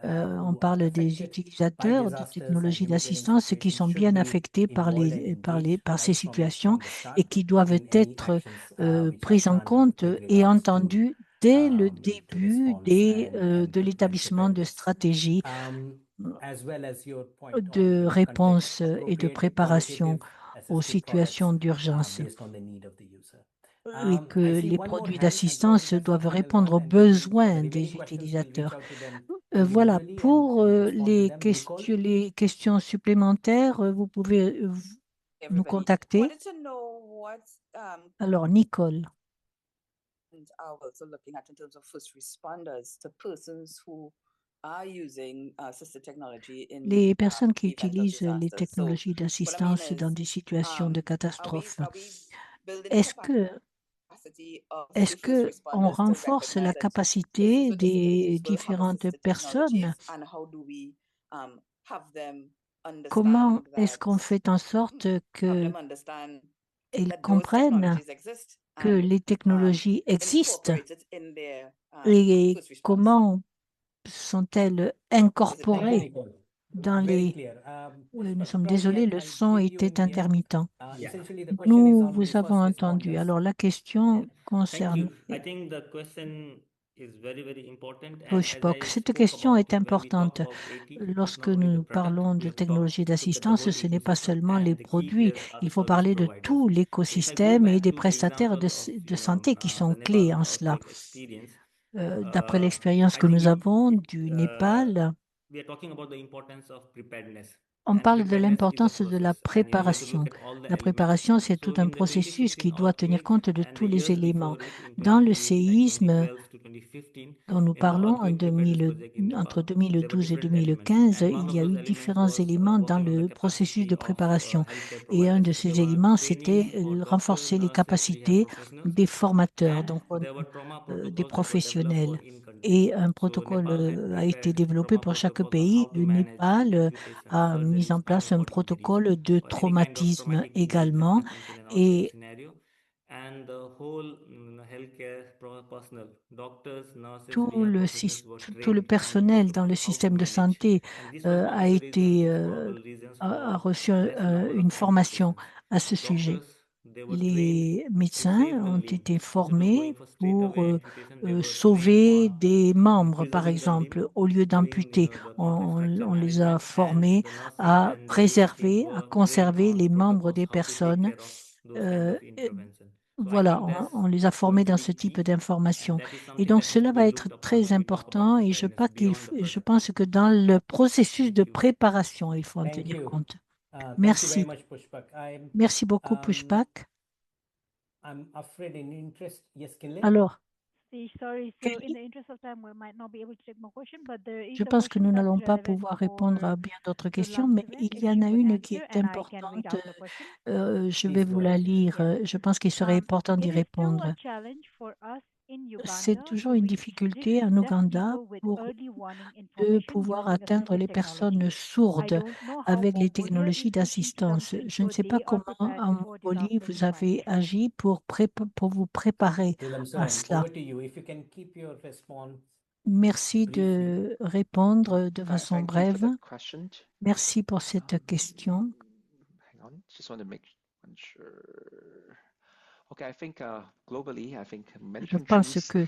On parle des utilisateurs de technologies d'assistance qui sont bien affectés par ces situations et qui doivent être pris en compte et entendus dès le début de l'établissement de stratégies de réponse et de préparation aux situations d'urgence. Et que les produits d'assistance doivent répondre aux besoins des utilisateurs. Voilà, pour les questions supplémentaires, vous pouvez nous contacter. Alors, Nicole. Les personnes qui utilisent les technologies d'assistance dans des situations de catastrophe, est-ce que on renforce la capacité des différentes personnes? Comment est-ce qu'on fait en sorte qu'elles comprennent que les technologies existent et comment sont-elles incorporées dans les... Nous sommes désolés, le son était intermittent. Nous vous avons entendu. Alors, la question concerne Pushbox. Cette question est importante. Lorsque nous parlons de technologie d'assistance, ce n'est pas seulement les produits. Il faut parler de tout l'écosystème et des prestataires de santé qui sont clés en cela. D'après l'expérience que nous avons du Népal, on parle de l'importance de la préparation. La préparation, c'est tout un processus qui doit tenir compte de tous les éléments. Dans le séisme dont nous parlons entre 2012 et 2015, il y a eu différents éléments dans le processus de préparation. Et un de ces éléments, c'était renforcer les capacités des formateurs, donc des professionnels. Et un protocole a été développé pour chaque pays. Le Népal a mis en place un protocole de traumatisme également. Et tout le personnel dans le système de santé a reçu une formation à ce sujet. Les médecins ont été formés pour sauver des membres, par exemple, au lieu d'amputer. On les a formés à préserver, à conserver les membres des personnes. Voilà, on les a formés dans ce type d'information. Et donc, cela va être très important et je pense que dans le processus de préparation, il faut en tenir compte. Merci. Merci beaucoup, Pushpak. Alors, je pense que nous n'allons pas pouvoir répondre à bien d'autres questions, mais il y en a une qui est importante. Je vais vous la lire. Je pense qu'il serait important d'y répondre. C'est toujours une difficulté en Ouganda de pouvoir atteindre les personnes sourdes avec les technologies d'assistance. Je ne sais pas comment en Mongolie vous avez agi pour vous préparer à cela. Merci de répondre de façon brève. Merci pour cette question. Je pense que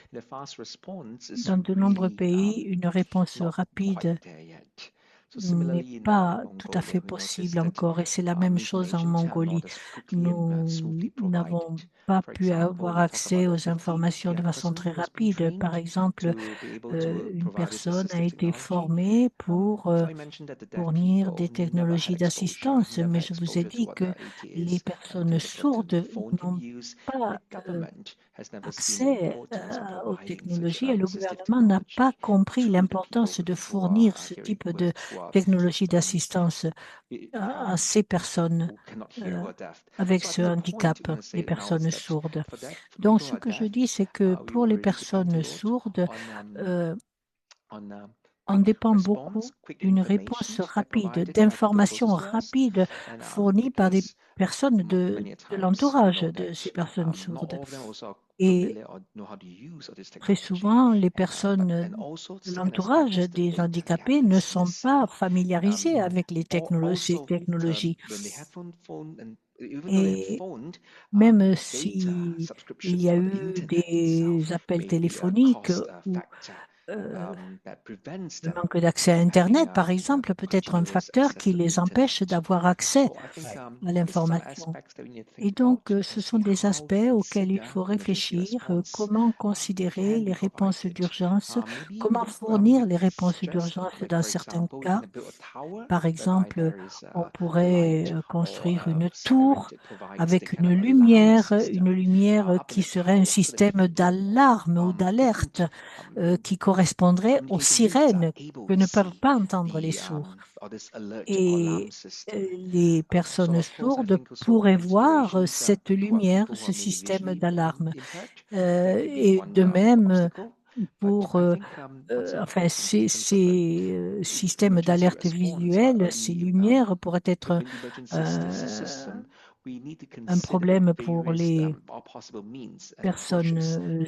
dans de nombreux pays, une réponse rapide n'est pas tout à fait possible encore, et c'est la même chose en Mongolie. Nous n'avons pas pu avoir accès aux informations de façon très rapide. Par exemple, une personne a été formée pour fournir des technologies d'assistance, mais je vous ai dit que les personnes sourdes n'ont pas accès aux technologies et le gouvernement n'a pas compris l'importance de fournir ce type de technologie d'assistance à ces personnes avec ce handicap, les personnes sourdes. Donc, ce que je dis, c'est que pour les personnes sourdes, on dépend beaucoup d'une réponse rapide, d'informations rapides fournies par des personnes de l'entourage de ces personnes sourdes. Et très souvent, les personnes de l'entourage des handicapés ne sont pas familiarisées avec ces technologies. Et même s'il y a eu des appels téléphoniques ou le manque d'accès à Internet, par exemple, peut être un facteur qui les empêche d'avoir accès à l'information. Et donc, ce sont des aspects auxquels il faut réfléchir, comment considérer les réponses d'urgence, comment fournir les réponses d'urgence dans certains cas. Par exemple, on pourrait construire une tour avec une lumière qui serait un système d'alarme ou d'alerte qui correspondrait aux sirènes que ne peuvent pas entendre les sourds. Et les personnes sourdes pourraient voir cette lumière, ce système d'alarme. Et de même, pour enfin, ces systèmes d'alerte visuelle, ces lumières pourraient être un problème pour les personnes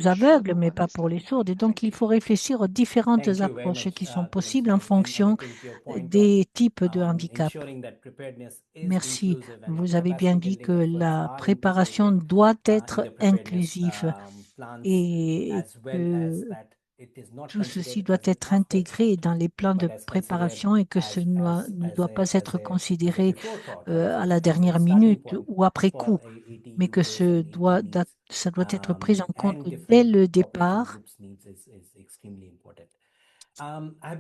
aveugles, mais pas pour les sourdes. Et donc, il faut réfléchir aux différentes approches qui sont possibles en fonction des types de handicap. Merci. Vous avez bien dit que la préparation doit être inclusive et que tout ceci doit être intégré dans les plans de préparation et que ce ne doit pas être considéré à la dernière minute ou après coup, mais que ça doit être pris en compte dès le départ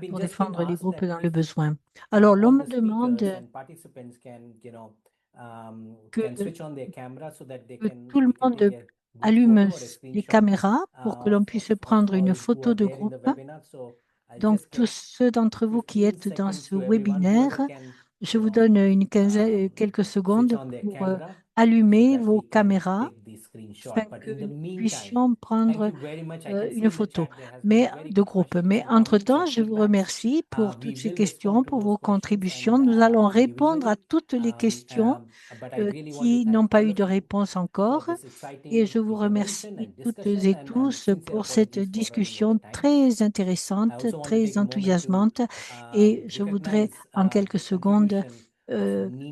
pour défendre les groupes dans le besoin. Alors, l'on me demande que tout le monde allume les caméras pour que l'on puisse prendre une photo de groupe. Donc, tous ceux d'entre vous qui êtes dans ce webinaire, je vous donne quelques secondes pour allumer vos caméras afin que nous puissions prendre une photo de groupe. Mais entre-temps, je vous remercie pour toutes ces questions, pour vos contributions. Nous allons répondre à toutes les questions qui n'ont pas eu de réponse encore. Et je vous remercie toutes et tous pour cette discussion très intéressante, très enthousiasmante. Et je voudrais en quelques secondes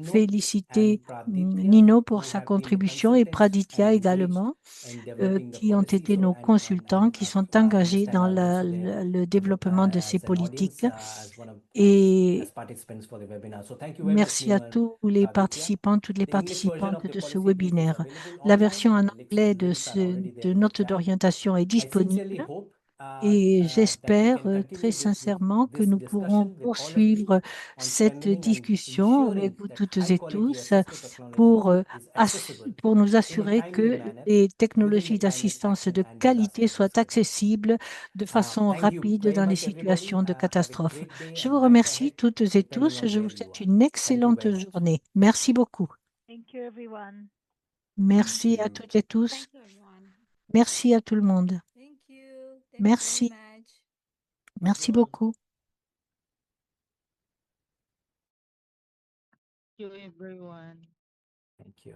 féliciter Nino pour sa contribution et Praditya également, qui ont été nos consultants, qui sont engagés dans le développement de ces politiques. Et merci à tous les participants, toutes les participantes de ce webinaire. La version en anglais de note d'orientation est disponible. Et j'espère très sincèrement que nous pourrons poursuivre cette discussion avec vous toutes et tous pour nous assurer que les technologies d'assistance de qualité soient accessibles de façon rapide dans les situations de catastrophe. Je vous remercie toutes et tous. Je vous souhaite une excellente journée. Merci beaucoup. Thank you, everyone. Merci à toutes et tous. Merci à tout le monde. Merci. Merci beaucoup. Thank you, everyone. Thank you.